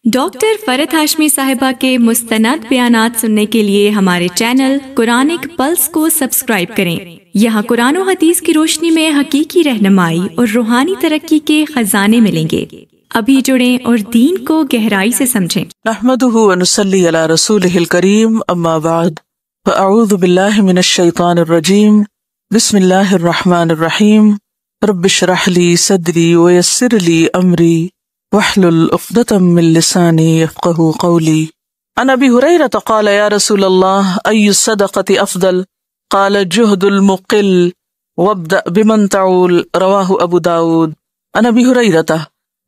Doctor فرحت ہاشمی صاحبہ کے مستند بیانات سننے کے لیے ہمارے چینل قرآنک پلس کو سبسکرائب کریں۔ یہاں قرآن و حدیث کی روشنی میں حقیقی رہنمائی اور روحانی ترقی کے خزانے ملیں گے۔ ابھی جڑیں اور دین کو گہرائی سے سمجھیں۔ نحمدہ ونصلی علی رسولہ الکریم، اما بعد، فاعوذ باللہ من الشیطان الرجیم، بسم اللہ الرحمن الرحیم، رب اشرح لی صدری ویسر لی امری واحلل عقدۃ من لسانی یفقہوا قولی۔ عن ابی ہریرہ قال یا رسول اللہ ای الصدقۃ افضل؟ قال جہد المقل وابدأ بمن تعول، رواہ ابو داود۔ عن ابی ہریرہ،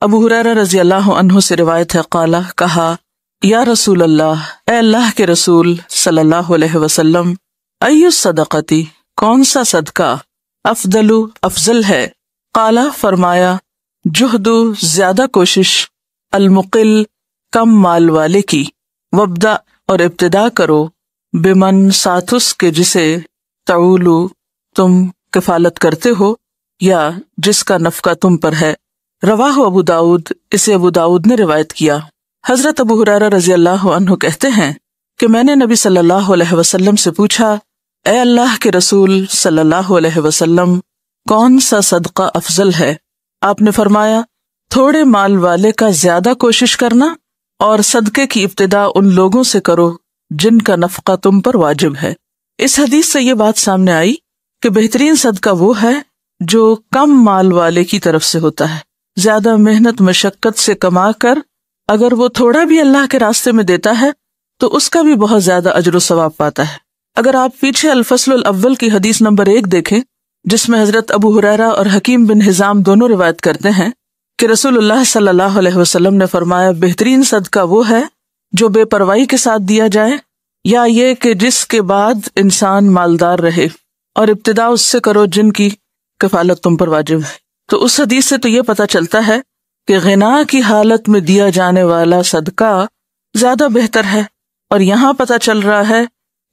ابو ہریرہ رضی اللہ عنہ سے روایت ہے، قال، کہا، یا رسول اللہ، اے اللہ کے رسول صلی اللہ علیہ وسلم، ای الصدقۃ، کون سا صدقہ، افضل، افضل ہے؟ قال، فرمایا، جہد، زیادہ کوشش، المقل، کم مال والے کی، وابدأ، اور ابتدا کرو، بمن، ساتھ اس کے جسے، تعولو، تم کفالت کرتے ہو یا جس کا نفقہ تم پر ہے۔ رواہ ابو داود، اسے ابو داود نے روایت کیا۔ حضرت ابو ہریرہ رضی اللہ عنہ کہتے ہیں کہ میں نے نبی صلی اللہ علیہ وسلم سے پوچھا، اے اللہ کے رسول صلی اللہ علیہ وسلم، کون سا صدقہ افضل ہے؟ آپ نے فرمایا، تھوڑے مال والے کا زیادہ کوشش کرنا، اور صدقے کی ابتدا ان لوگوں سے کرو جن کا نفقہ تم پر واجب ہے۔ اس حدیث سے یہ بات سامنے آئی کہ بہترین صدقہ وہ ہے جو کم مال والے کی طرف سے ہوتا ہے۔ زیادہ محنت مشقت سے کما کر اگر وہ تھوڑا بھی اللہ کے راستے میں دیتا ہے تو اس کا بھی بہت زیادہ اجر و ثواب پاتا ہے۔ اگر آپ پیچھے الفصل الاول کی حدیث نمبر 1 دیکھیں، جس میں حضرت ابو ہریرہ اور حکیم بن حزام دونوں روایت کرتے ہیں کہ رسول اللہ صلی اللہ علیہ وسلم نے فرمایا، بہترین صدقہ وہ ہے جو بے پرواہی کے ساتھ دیا جائے، یا یہ کہ جس کے بعد انسان مالدار رہے، اور ابتدا اس سے کرو جن کی کفالت تم پر واجب ہے۔ تو اس حدیث سے تو یہ پتہ چلتا ہے کہ غنا کی حالت میں دیا جانے والا صدقہ زیادہ بہتر ہے، اور یہاں پتہ چل رہا ہے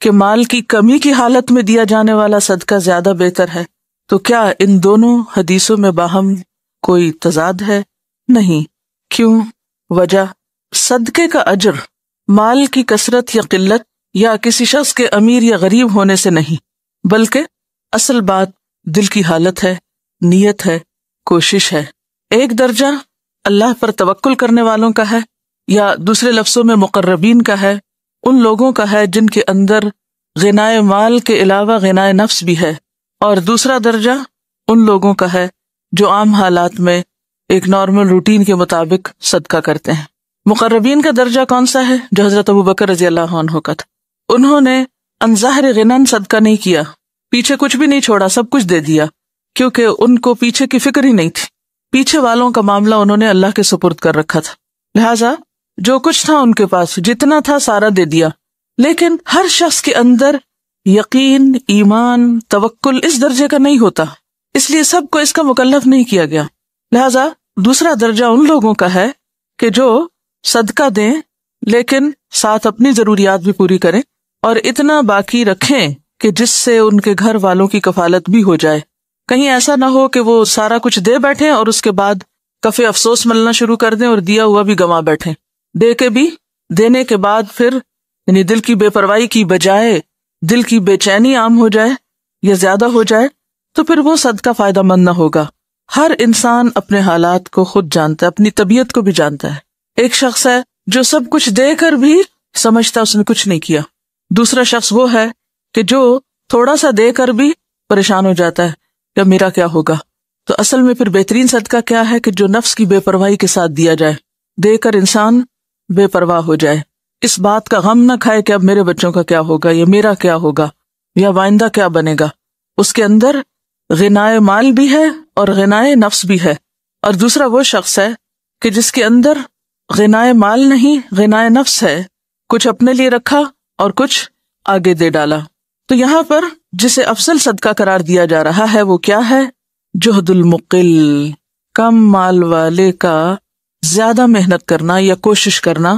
کہ مال کی کمی کی حالت میں دیا جانے والا صدقہ زیادہ بہتر ہے۔ تو کیا ان دونوں حدیثوں میں باہم کوئی تضاد ہے؟ نہیں۔ کیوں؟ وجہ، صدقے کا اجر مال کی کثرت یا قلت یا کسی شخص کے امیر یا غریب ہونے سے نہیں، بلکہ اصل بات دل کی حالت ہے، نیت ہے، کوشش ہے۔ ایک درجہ اللہ پر توکل کرنے والوں کا ہے، یا دوسرے لفظوں میں مقربین کا ہے، ان لوگوں کا ہے جن کے اندر غنائے مال کے علاوہ غنائے نفس بھی ہے، اور دوسرا درجہ ان لوگوں کا ہے جو عام حالات میں ایک نارمل روٹین کے مطابق صدقہ کرتے ہیں۔ مقربین کا درجہ کون سا ہے؟ جو حضرت ابو بکر رضی اللہ عنہ کا تھا۔ انہوں نے عن ظاہر غنن صدقہ نہیں کیا، پیچھے کچھ بھی نہیں چھوڑا، سب کچھ دے دیا، کیونکہ ان کو پیچھے کی فکر ہی نہیں تھی۔ پیچھے والوں کا معاملہ انہوں نے اللہ کے سپرد کر رکھا تھا، لہٰذا جو کچھ تھا ان کے پاس، جتنا تھا سارا دے دیا۔ لیکن ہر شخص کے اندر یقین، ایمان، توکل اس درجے کا نہیں ہوتا، اس لیے سب کو اس کا مکلف نہیں کیا گیا۔ لہٰذا دوسرا درجہ ان لوگوں کا ہے کہ جو صدقہ دیں لیکن ساتھ اپنی ضروریات بھی پوری کریں، اور اتنا باقی رکھیں کہ جس سے ان کے گھر والوں کی کفالت بھی ہو جائے۔ کہیں ایسا نہ ہو کہ وہ سارا کچھ دے بیٹھیں اور اس کے بعد کفے افسوس ملنا شروع کر دیں اور دیا ہوا بھی گنوا بیٹھیں، دے کے بھی دینے کے بعد پھر یعنی دل کی بے پرواہی کی بجائے دل کی بے چینی عام ہو جائے یا زیادہ ہو جائے، تو پھر وہ صدقہ فائدہ مند نہ ہوگا۔ ہر انسان اپنے حالات کو خود جانتا ہے، اپنی طبیعت کو بھی جانتا ہے۔ ایک شخص ہے جو سب کچھ دے کر بھی سمجھتا اس نے کچھ نہیں کیا، دوسرا شخص وہ ہے کہ جو تھوڑا سا دے کر بھی پریشان ہو جاتا ہے کہ میرا کیا ہوگا۔ تو اصل میں پھر بہترین صدقہ کیا ہے کہ جو نفس کی بے پرواہی کے ساتھ دیا جائے، دے کر انسان بے پرواہ ہو جائے، اس بات کا غم نہ کھائے کہ اب میرے بچوں کا کیا ہوگا، یا میرا کیا ہوگا، یا آئندہ کیا بنے گا۔ اس کے اندر غنائے مال بھی ہے اور غنائے نفس بھی ہے۔ اور دوسرا وہ شخص ہے کہ جس کے اندر غنائے مال نہیں، غنائے نفس ہے، کچھ اپنے لیے رکھا اور کچھ آگے دے ڈالا۔ تو یہاں پر جسے افضل صدقہ قرار دیا جا رہا ہے وہ کیا ہے؟ جہد المقل، کم مال والے کا زیادہ محنت کرنا یا کوشش کرنا۔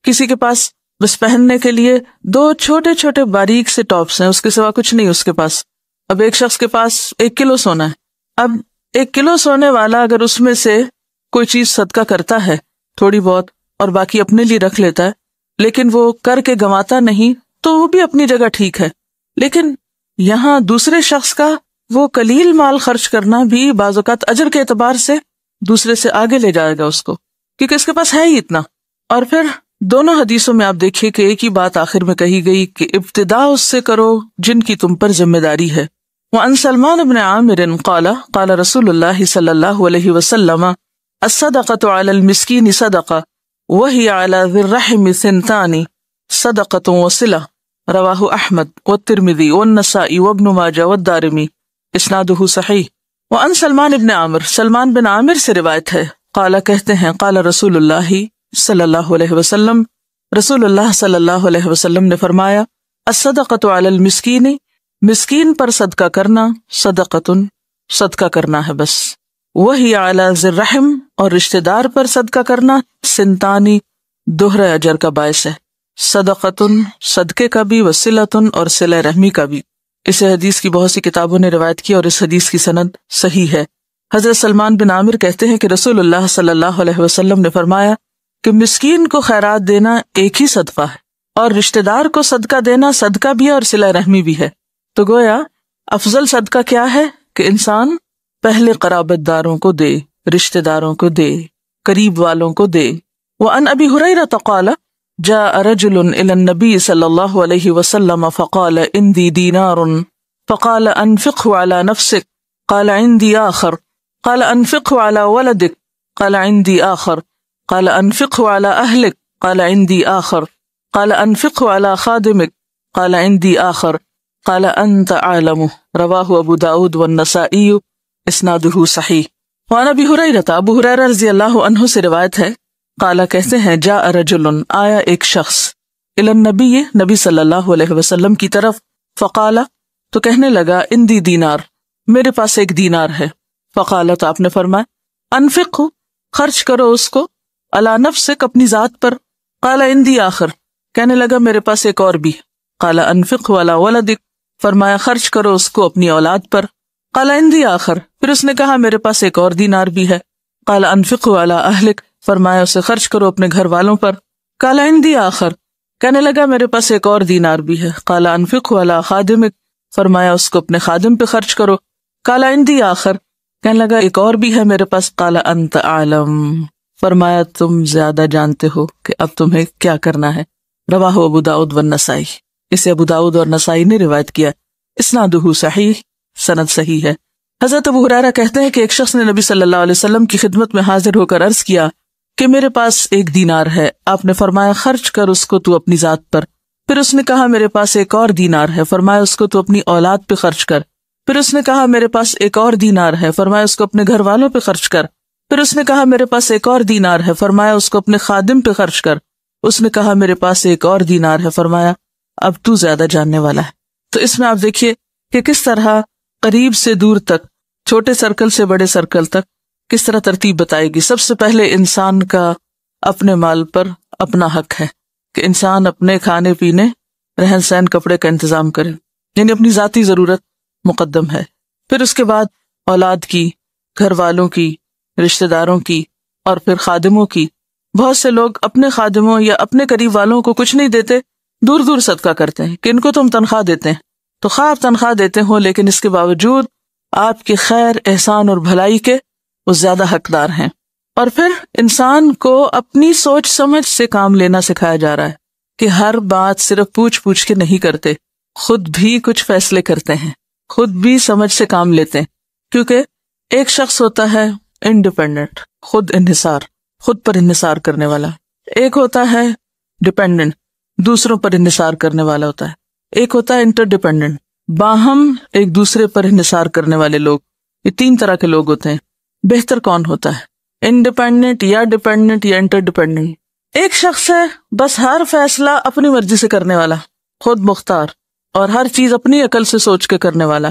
کسی کے پاس بس پہننے کے لیے 2 چھوٹے چھوٹے باریک سے ٹاپس ہیں، اس کے سوا کچھ نہیں اس کے پاس۔ اب ایک شخص کے پاس 1 کلو سونا ہے، اب 1 کلو سونے والا اگر اس میں سے کوئی چیز صدقہ کرتا ہے تھوڑی بہت، اور باقی اپنے لیے رکھ لیتا ہے لیکن وہ کر کے گنواتا نہیں تو وہ بھی اپنی جگہ ٹھیک ہے. لیکن یہاں دوسرے شخص کا وہ قلیل مال خرچ کرنا بھی بعض اوقات اجر کے اعتبار سے دوسرے سے آگے لے جائے گا اس کو، کیونکہ اس کے پاس ہے ہی اتنا. اور پھر دونوں حدیثوں میں آپ دیکھیے کہ ایک ہی بات آخر میں کہی گئی کہ ابتدا اس سے کرو جن کی تم پر ذمہ داری ہے. وعن سلمان بن عامر قال قال رسول اللہ صلی اللہ علیہ وسلم الصدقۃ علی المسکین صدقہ وہی علی ذی الرحم ثنتان صدقۃ وصلہ رواہ احمد والترمذی والنسائی وابن ماجہ والدارمی اسنادہ صحیح. وعن سلمان بن عامر، سلمان بن عامر سے روایت ہے، قال کہتے ہیں قال رسول اللہ صلی اللہ علیہ وسلم، رسول اللہ صلی اللہ علیہ وسلم نے فرمایا الصدقۃ علی المسکین، مسکین پر صدقہ کرنا صدقۃن، صدقہ کرنا ہے بس. وہی علی ذی الرحم، اور رشتہ دار پر صدقہ کرنا سنتانی، دوہرے اجر کا باعث ہے. صدقۃن، صدقے کا بھی، وصلۃن، اور صلہ رحمی کا بھی. اسے حدیث کی بہت سی کتابوں نے روایت کی اور اس حدیث کی سند صحیح ہے. حضرت سلمان بن عامر کہتے ہیں کہ رسول اللہ صلی اللہ علیہ وسلم نے فرمایا کہ مسکین کو خیرات دینا ایک ہی صدقہ ہے، اور رشتہ دار کو صدقہ دینا صدقہ بھی ہے اور صلہ رحمی بھی ہے. تو گویا افضل صدقہ کیا ہے کہ انسان پہلے قرابت داروں کو دے، رشتہ داروں کو دے، قریب والوں کو دے. وعن ابی ہریرہ قال جاء رجل الى النبي صلی اللہ علیہ وسلم فقال عندي دینار فقال انفقه على نفسك قال عندي آخر قال انفقه على ولدك قال عندي آخر قال انفقه على أهلك قال عندي آخر قال انفقه على خادمك قال عندي آخر قال أنت أعلم رواہ ابو داود والنسائی اسنادہ صحیح. وعن ابی ہریرہ، ابو ہریرہ رضی اللہ عنہ سے روایت ہے، قال کہتے ہیں جاء رجل، آیا ایک شخص، الی النبی، نبی صلی اللہ علیہ وسلم کی طرف، فقال، تو کہنے لگا، اندی دینار، میرے پاس ایک دینار ہے. فقال، تو آپ نے فرمایا، انفق، خرچ کرو اس کو، علی نفسک، اپنی ذات پر. قال اندی آخر، کہنے لگا میرے پاس ایک اور بھی. قال انفق علی ولدک، فرمایا خرچ کرو اس کو اپنی اولاد پر. قال اندی آخر، پھر اس نے کہا میرے پاس ایک اور دینار بھی ہے. قال انفق علی اہلک، فرمایا اسے خرچ کرو اپنے گھر والوں پر. قال عندی آخر، کہنے لگا میرے پاس ایک اور دینار بھی ہے. قال انفق علی خادمک، فرمایا اس کو اپنے خادم پہ خرچ کرو. قال عندی آخر، کہنے لگا ایک اور بھی ہے میرے پاس. قال انت اعلم، فرمایا تم زیادہ جانتے ہو کہ اب تمہیں کیا کرنا ہے. رواہ ابو داؤد والنسائی، اسے ابو داؤد اور نسائی نے روایت کیا. اسنادہ صحیح، سند صحیح ہے. حضرت ابو ہریرہ کہتے ہیں کہ ایک شخص نے نبی صلی اللہ علیہ وسلم کی خدمت میں حاضر ہو کر عرض کیا کہ میرے پاس ایک دینار ہے. آپ نے فرمایا خرچ کر اس کو تو اپنی ذات پر. پھر اس نے کہا میرے پاس ایک اور دینار ہے. فرمایا اس کو تو اپنی اولاد پہ خرچ کر. پھر اس نے کہا میرے پاس ایک اور دینار ہے. فرمایا اس کو اپنے گھر والوں پہ خرچ کر. پھر اس نے کہا میرے پاس ایک اور دینار ہے. فرمایا اس کو اپنے خادم پہ خرچ کر. اس نے کہا میرے پاس ایک اور دینار ہے. فرمایا اب تو زیادہ جاننے والا ہے. تو اس میں آپ دیکھیے کہ کس طرح قریب سے دور تک، چھوٹے سرکل سے بڑے سرکل تک کس طرح ترتیب بتائے گی. سب سے پہلے انسان کا اپنے مال پر اپنا حق ہے کہ انسان اپنے کھانے پینے، رہن سہن، کپڑے کا انتظام کرے، یعنی اپنی ذاتی ضرورت مقدم ہے. پھر اس کے بعد اولاد کی، گھر والوں کی، رشتہ داروں کی، اور پھر خادموں کی. بہت سے لوگ اپنے خادموں یا اپنے قریب والوں کو کچھ نہیں دیتے، دور دور صدقہ کرتے ہیں کہ ان کو تو ہم تنخواہ دیتے ہیں. تو خواہ آپ تنخواہ دیتے ہوں لیکن اس کے باوجود آپ کے خیر، احسان اور بھلائی کے وہ زیادہ حقدار ہیں. اور پھر انسان کو اپنی سوچ سمجھ سے کام لینا سکھایا جا رہا ہے کہ ہر بات صرف پوچھ کے نہیں کرتے، خود بھی کچھ فیصلے کرتے ہیں، خود بھی سمجھ سے کام لیتے ہیں. کیونکہ ایک شخص ہوتا ہے انڈیپینڈنٹ، خود انحصار، خود پر انحصار کرنے والا. ایک ہوتا ہے ڈیپینڈنٹ، دوسروں پر انحصار کرنے والا ہوتا ہے. ایک ہوتا ہے انٹر ڈیپینڈنٹ، باہم ایک دوسرے پر انحصار کرنے والے لوگ. یہ تین طرح کے لوگ ہوتے ہیں. بہتر کون ہوتا ہے، انڈیپینڈنٹ یا ڈیپینڈنٹ یا انٹر ڈیپینڈنٹ؟ ایک شخص ہے بس ہر فیصلہ اپنی مرضی سے کرنے والا، خود مختار، اور ہر چیز اپنی عقل سے سوچ کے کرنے والا.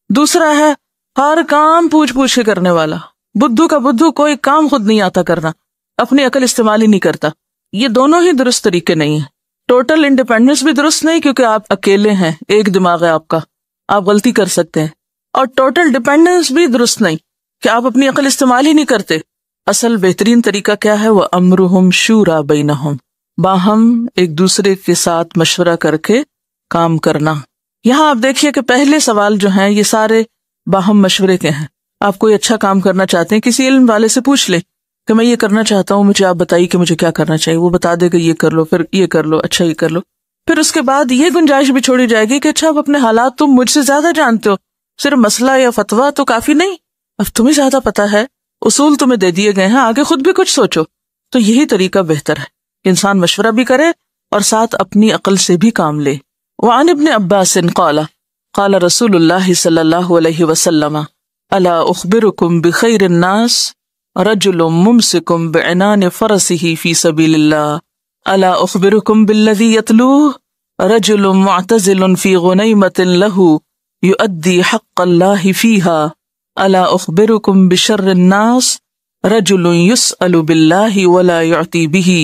دوسرا ہے ہر کام پوچھ کے کرنے والا، بدھو کا بدھو، کوئی کام خود نہیں آتا کرنا، اپنی عقل استعمال ہی نہیں کرتا. یہ دونوں ہی درست طریقے نہیں ہیں. ٹوٹل انڈیپینڈنس بھی درست نہیں کیونکہ آپ اکیلے ہیں، ایک دماغ ہے آپ کا، آپ غلطی کر سکتے ہیں. اور ٹوٹل ڈیپینڈنس بھی درست نہیں کہ آپ اپنی عقل استعمال ہی نہیں کرتے، اصل بہترین طریقہ کیا ہے؟ وَأَمْرُهُمْ شُورَى بَيْنَهُمْ، باہم ایک دوسرے کے ساتھ مشورہ کر کے کام کرنا۔ یہاں آپ دیکھیے کہ پہلے سوال جو ہیں یہ سارے باہم مشورے کے ہیں۔ آپ کوئی اچھا کام کرنا چاہتے ہیں، کسی علم والے سے پوچھ لیں کہ میں یہ کرنا چاہتا ہوں، مجھے آپ بتائیے کہ مجھے کیا کرنا چاہیے۔ وہ بتا دے کہ یہ کر لو، پھر یہ کر لو، اچھا یہ کر لو۔ پھر اس کے بعد یہ گنجائش بھی چھوڑی جائے گی کہ اچھا اب اپنے حالات تم مجھ سے زیادہ جانتے ہو، صرف مسئلہ یا فتویٰ تو کافی نہیں، اب تمہیں زیادہ پتا ہے، اصول تمہیں دے دیے گئے ہیں، آگے خود بھی کچھ سوچو۔ تو یہی طریقہ بہتر ہے کہ انسان مشورہ بھی کرے اور ساتھ اپنی عقل سے بھی کام لے۔ وعن ابن عباس قال قال رسول اللہ صلی اللہ علیہ وسلم الا اخبرکم بخیر الناس رجل ممسک بعنان فرسه فی سبیل اللہ الا اخبرکم بالذی یتلوہ رجل معتزل فی غنیمۃ لہ یؤدی حق اللہ فیہا الا اخبرکم بشر الناس رجل یسأل باللہ ولا یعطی بہ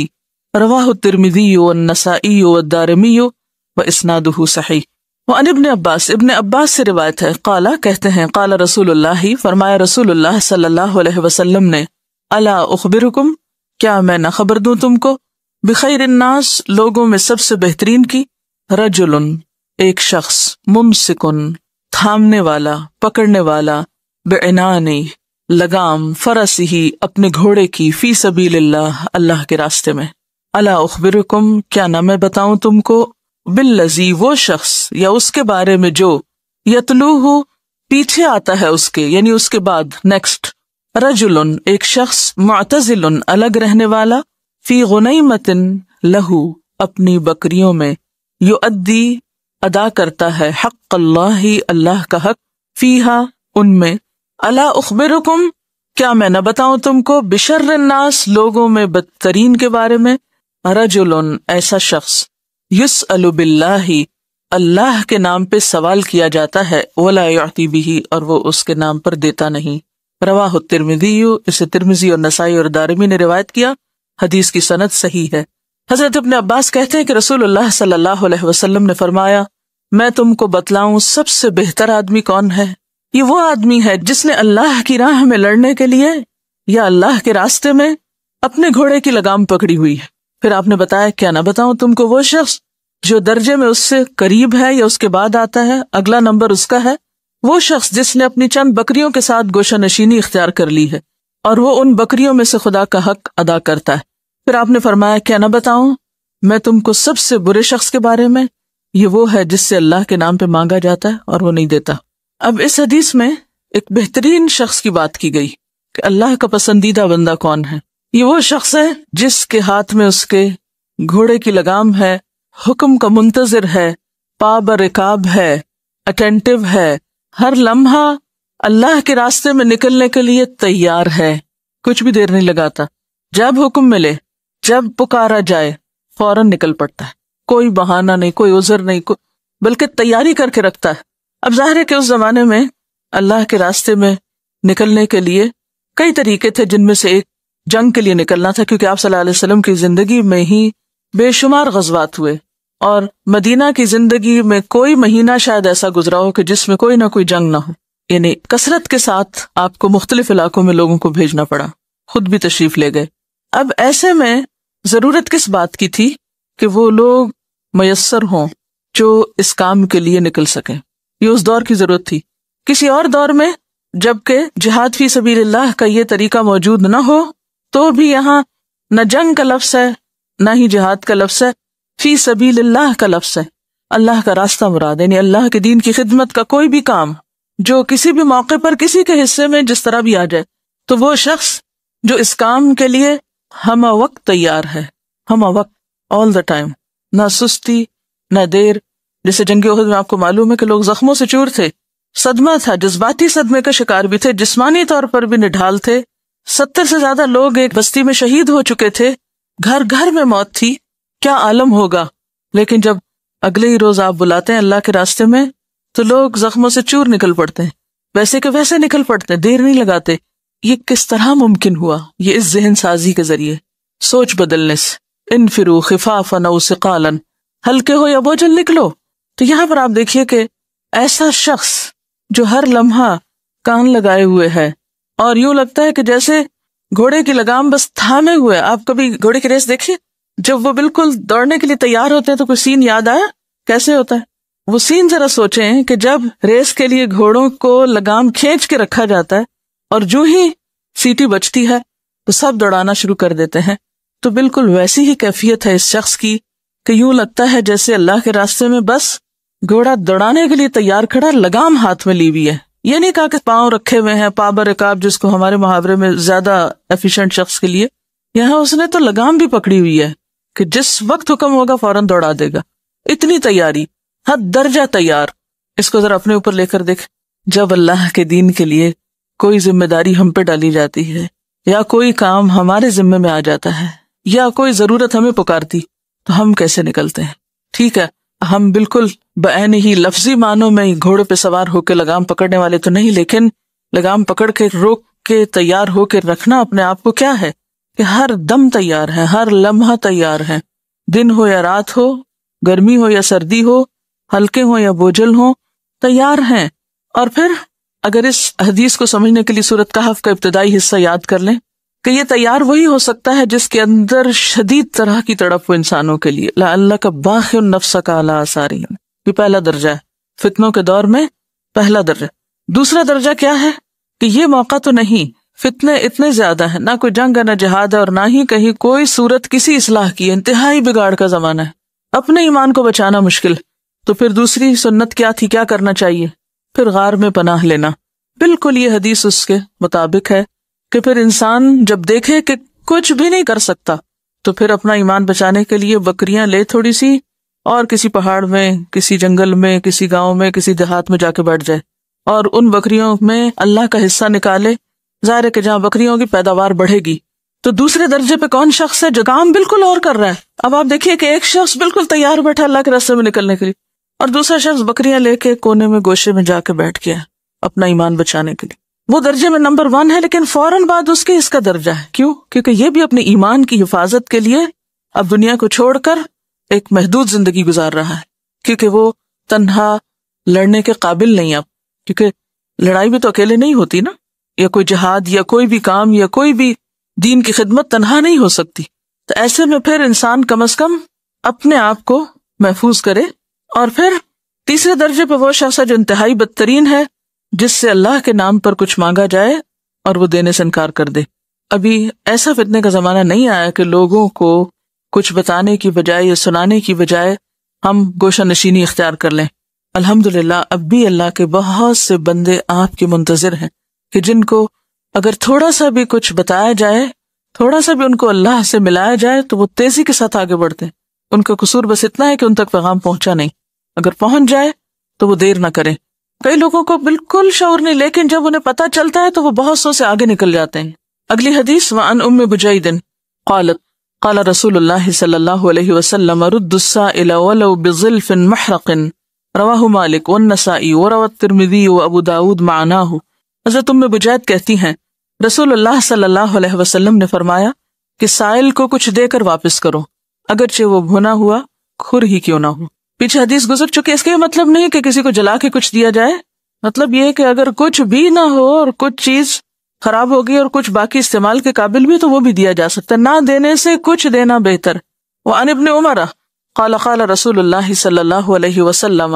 رواہ الترمذی والنسائی والدارمی واسنادہ صحیح۔ وعن ابن عباس، ابن عباس سے روایت ہے، قالا کہتے ہیں، قال رسول اللہ، فرمایا رسول اللہ صلی اللہ علیہ وسلم نے، الا اخبرکم، کیا میں نہ خبر دوں تم کو، بخیر الناس، لوگوں میں سب سے بہترین کی، رجل، ایک شخص، ممسکن، تھامنے والا، پکڑنے والا، بعنانی، لگام، فرسہ، اپنے گھوڑے کی، فی سبیل اللہ، اللہ کے راستے میں، الا اخبرکم، کیا نہ میں بتاؤں تم کو، بالذی، وہ شخص یا اس کے بارے میں جو، یتلوہ، پیچھے آتا ہے اس کے، یعنی اس کے بعد، نیکسٹ، رجل، ایک شخص، معتزل، الگ رہنے والا، فی غنیمۃ لہو، اپنی بکریوں میں، یؤدی، ادا کرتا ہے، حق اللہ، اللہ کا حق، فیہا، ان میں، الا اخبرکم، کیا میں نہ بتاؤں تم کو، بشر الناس، لوگوں میں بدترین کے بارے میں، رجل، ایسا شخص، یسأل باللہ، اللہ کے نام پہ سوال کیا جاتا ہے، ولا یعطی بہ، اور وہ اس کے نام پر دیتا نہیں۔ رواہ الترمذی، اسے ترمذی اور نسائی اور دارمی نے روایت کیا، حدیث کی سند صحیح ہے۔ حضرت ابن عباس کہتے ہیں کہ رسول اللہ صلی اللہ علیہ وسلم نے فرمایا، میں تم کو بتلاؤں سب سے بہتر آدمی کون ہے؟ یہ وہ آدمی ہے جس نے اللہ کی راہ میں لڑنے کے لیے یا اللہ کے راستے میں اپنے گھوڑے کی لگام پکڑی ہوئی ہے۔ پھر آپ نے بتایا، کیا نہ بتاؤں تم کو، وہ شخص جو درجے میں اس سے قریب ہے یا اس کے بعد آتا ہے، اگلا نمبر اس کا ہے، وہ شخص جس نے اپنی چند بکریوں کے ساتھ گوشہ نشینی اختیار کر لی ہے اور وہ ان بکریوں میں سے خدا کا حق ادا کرتا ہے۔ پھر آپ نے فرمایا، کیا نہ بتاؤں میں تم کو سب سے برے شخص کے بارے میں، یہ وہ ہے جس سے اللہ کے نام پہ مانگا جاتا ہے اور وہ نہیں دیتا۔ اب اس حدیث میں ایک بہترین شخص کی بات کی گئی کہ اللہ کا پسندیدہ بندہ کون ہے۔ یہ وہ شخص ہے جس کے ہاتھ میں اس کے گھوڑے کی لگام ہے، حکم کا منتظر ہے، پابرکاب ہے، اٹینٹو ہے، ہر لمحہ اللہ کے راستے میں نکلنے کے لیے تیار ہے، کچھ بھی دیر نہیں لگاتا، جب حکم ملے، جب پکارا جائے فوراً نکل پڑتا ہے، کوئی بہانہ نہیں، کوئی عذر نہیں، بلکہ تیاری کر کے رکھتا ہے۔ اب ظاہر ہے کہ اس زمانے میں اللہ کے راستے میں نکلنے کے لیے کئی طریقے تھے، جن میں سے ایک جنگ کے لیے نکلنا تھا، کیونکہ آپ صلی اللہ علیہ وسلم کی زندگی میں ہی بے شمار غزوات ہوئے اور مدینہ کی زندگی میں کوئی مہینہ شاید ایسا گزرا ہو کہ جس میں کوئی نہ کوئی جنگ نہ ہو، یعنی کثرت کے ساتھ آپ کو مختلف علاقوں میں لوگوں کو بھیجنا پڑا، خود بھی تشریف لے گئے۔ اب ایسے میں ضرورت کس بات کی تھی کہ وہ لوگ میسر ہوں جو اس کام کے لیے نکل سکیں، یہ اس دور کی ضرورت تھی۔ کسی اور دور میں جبکہ جہاد فی سبیل اللہ کا یہ طریقہ موجود نہ ہو تو بھی یہاں نہ جنگ کا لفظ ہے نہ ہی جہاد کا لفظ ہے، فی سبیل اللہ کا لفظ ہے، اللہ کا راستہ مراد، یعنی اللہ کے دین کی خدمت کا کوئی بھی کام جو کسی بھی موقع پر کسی کے حصے میں جس طرح بھی آ جائے، تو وہ شخص جو اس کام کے لیے ہمہ وقت تیار ہے، ہمہ وقت، آل دا ٹائم، نہ سستی نہ دیر۔ جیسے جنگ احد میں آپ کو معلوم ہے کہ لوگ زخموں سے چور تھے، صدمہ تھا، جذباتی صدمے کا شکار بھی تھے، جسمانی طور پر بھی نڈھال تھے، 70 سے زیادہ لوگ ایک بستی میں شہید ہو چکے تھے، گھر گھر میں موت تھی، کیا عالم ہوگا۔ لیکن جب اگلے ہی روز آپ بلاتے ہیں اللہ کے راستے میں تو لوگ زخموں سے چور نکل پڑتے ہیں، ویسے کہ ویسے نکل پڑتے ہیں، دیر نہیں لگاتے۔ یہ کس طرح ممکن ہوا؟ یہ اس ذہن سازی کے ذریعے، سوچ بدلنے سے، انفروا خفافا او ثقالا، ہلکے ہو یا بوجھل نکلو۔ تو یہاں پر آپ دیکھیے کہ ایسا شخص جو ہر لمحہ کان لگائے ہوئے ہے اور یوں لگتا ہے کہ جیسے گھوڑے کی لگام بس تھامے ہوئے. آپ کبھی گھوڑے کی ریس دیکھیے, جب وہ بالکل دوڑنے کے لیے تیار ہوتے ہیں تو کوئی سین یاد آیا کیسے ہوتا ہے؟ وہ سین ذرا سوچیں کہ جب ریس کے لیے گھوڑوں کو لگام کھینچ کے رکھا جاتا ہے اور جو ہی سیٹی بجتی ہے تو سب دوڑانا شروع کر دیتے ہیں. تو بالکل ویسی ہی کیفیت ہے اس شخص کی کہ یوں لگتا ہے جیسے اللہ کے راستے میں بس گھوڑا دوڑانے کے لیے تیار کھڑا, لگام ہاتھ میں لی ہوئی ہے. یہ نہیں کہا کہ پاؤں رکھے ہوئے ہیں, پابر رکاب جس کو ہمارے محاورے میں زیادہ ایفیشینٹ شخص کے لیے, یہاں اس نے تو لگام بھی پکڑی ہوئی ہے کہ جس وقت حکم ہوگا فوراً دوڑا دے گا. اتنی تیاری, حد درجہ تیار. اس کو ذرا اپنے اوپر لے کر دیکھ. جب اللہ کے دین کے لیے کوئی ذمہ داری ہم پہ ڈالی جاتی ہے یا کوئی کام ہمارے ذمے میں آ جاتا ہے یا کوئی ضرورت ہمیں پکارتی تو ہم کیسے نکلتے ہیں؟ ٹھیک ہے, ہم بالکل بعین ہی لفظی معنوں میں گھوڑے پہ سوار ہو کے لگام پکڑنے والے تو نہیں, لیکن لگام پکڑ کے روک کے تیار ہو کے رکھنا اپنے آپ کو کیا ہے کہ ہر دم تیار ہے, ہر لمحہ تیار ہے. دن ہو یا رات ہو, گرمی ہو یا سردی ہو, ہلکے ہو یا بوجھل ہو, تیار ہیں. اور پھر اگر اس حدیث کو سمجھنے کے لیے سورۃ کہف کا ابتدائی حصہ یاد کر لیں کہ یہ تیار وہی ہو سکتا ہے جس کے اندر شدید طرح کی تڑپ ہو انسانوں کے لیے. لعلک باخع نفسک علی آثارہم, یہ پہلا درجہ ہے فتنوں کے دور میں, پہلا درجہ. دوسرا درجہ کیا ہے کہ یہ موقع تو نہیں, فتنے اتنے زیادہ ہیں, نہ کوئی جنگ ہے نہ جہاد ہے اور نہ ہی کہیں کوئی صورت کسی اصلاح کی ہے, انتہائی بگاڑ کا زمانہ ہے, اپنے ایمان کو بچانا مشکل. تو پھر دوسری سنت کیا تھی, کیا کرنا چاہیے؟ پھر غار میں پناہ لینا. بالکل یہ حدیث اس کے مطابق ہے کہ پھر انسان جب دیکھے کہ کچھ بھی نہیں کر سکتا تو پھر اپنا ایمان بچانے کے لیے بکریاں لے تھوڑی سی اور کسی پہاڑ میں, کسی جنگل میں, کسی گاؤں میں, کسی دیہات میں جا کے بیٹھ جائے اور ان بکریوں میں اللہ کا حصہ نکالے. ظاہر ہے کہ جہاں بکریوں کی پیداوار بڑھے گی. تو دوسرے درجے پہ کون شخص ہے جو کام بالکل اور کر رہا ہے؟ اب آپ دیکھیے کہ ایک شخص بالکل تیار بیٹھا اللہ کے راستے میں نکلنے کے لیے اور دوسرا شخص بکریاں لے کے کونے میں گوشے میں جا کے بیٹھ گیا اپنا ایمان بچانے کے لیے. وہ درجے میں نمبر 1 ہے, لیکن فوراً بعد اس کے اس کا درجہ ہے. کیوں؟ کیونکہ یہ بھی اپنے ایمان کی حفاظت کے لیے اب دنیا کو چھوڑ کر ایک محدود زندگی گزار رہا ہے, کیونکہ وہ تنہا لڑنے کے قابل نہیں اب, کیونکہ لڑائی بھی تو اکیلے نہیں ہوتی نا, یا کوئی جہاد یا کوئی بھی کام یا کوئی بھی دین کی خدمت تنہا نہیں ہو سکتی. تو ایسے میں پھر انسان کم از کم اپنے آپ کو محفوظ کرے. اور پھر تیسرے درجے پہ وہ شخص ہے جو انتہائی بدترین ہے, جس سے اللہ کے نام پر کچھ مانگا جائے اور وہ دینے سے انکار کر دے. ابھی ایسا فتنے کا زمانہ نہیں آیا کہ لوگوں کو کچھ بتانے کی بجائے یا سنانے کی بجائے ہم گوشہ نشینی اختیار کر لیں. الحمدللہ اب بھی اللہ کے بہت سے بندے آپ کے منتظر ہیں کہ جن کو اگر تھوڑا سا بھی کچھ بتایا جائے, تھوڑا سا بھی ان کو اللہ سے ملایا جائے تو وہ تیزی کے ساتھ آگے بڑھتے ہیں. ان کا قصور بس اتنا ہے کہ ان تک پیغام پہنچا نہیں, اگر پہنچ جائے تو وہ دیر نہ کریں. کئی لوگوں کو بالکل شعور نہیں, لیکن جب انہیں پتہ چلتا ہے تو وہ بہت سو سے آگے نکل جاتے ہیں. اگلی حدیث وعن ام بجید قالت قال رسول اللہ صلی اللہ علیہ وسلم رد السائل ولو بظلف محرق رواہ مالک والنسائی وروى الترمذی وابو داود معناہ. حضرت ام بجید کہتی ہیں رسول اللہ صلی اللہ علیہ وسلم نے فرمایا کہ سائل کو کچھ دے کر واپس کرو, اگرچہ وہ بھنا ہوا کھر ہی کیوں نہ ہو. پیچھے حدیث گزر چکے, اس کا یہ مطلب نہیں کہ کسی کو جلا کے کچھ دیا جائے, مطلب یہ کہ اگر کچھ بھی نہ ہو اور کچھ چیز خراب ہو گئی اور کچھ باقی استعمال کے قابل بھی تو وہ بھی دیا جا سکتا ہے, نہ دینے سے کچھ دینا بہتر. وعن ابن عمر قال قال رسول اللہ صلی اللہ علیہ وسلم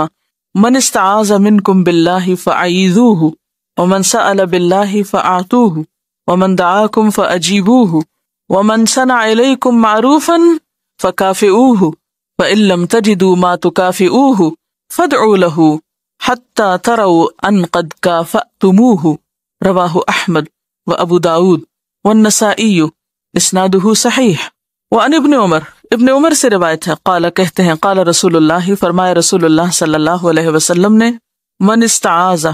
من استعاذ منکم باللہ فاعیذوہ ومن سأل باللہ فاعطوہ ومن دعاکم فاجیبوہ ومن صنع الیکم معروفا فکافئوہ فإن لم تجدوا ما تكافئوه فادعوا له حتى تروا أن قد كافأتموه. رواہ احمد وابو داود والنسائی اسنادہ صحیح. وعن ابن عمر, ابن عمر سے روایت ہے, قال کہتے ہیں قال رسول اللہ, فرمایا رسول اللہ صلی اللہ علیہ وسلم نے, من استعاذ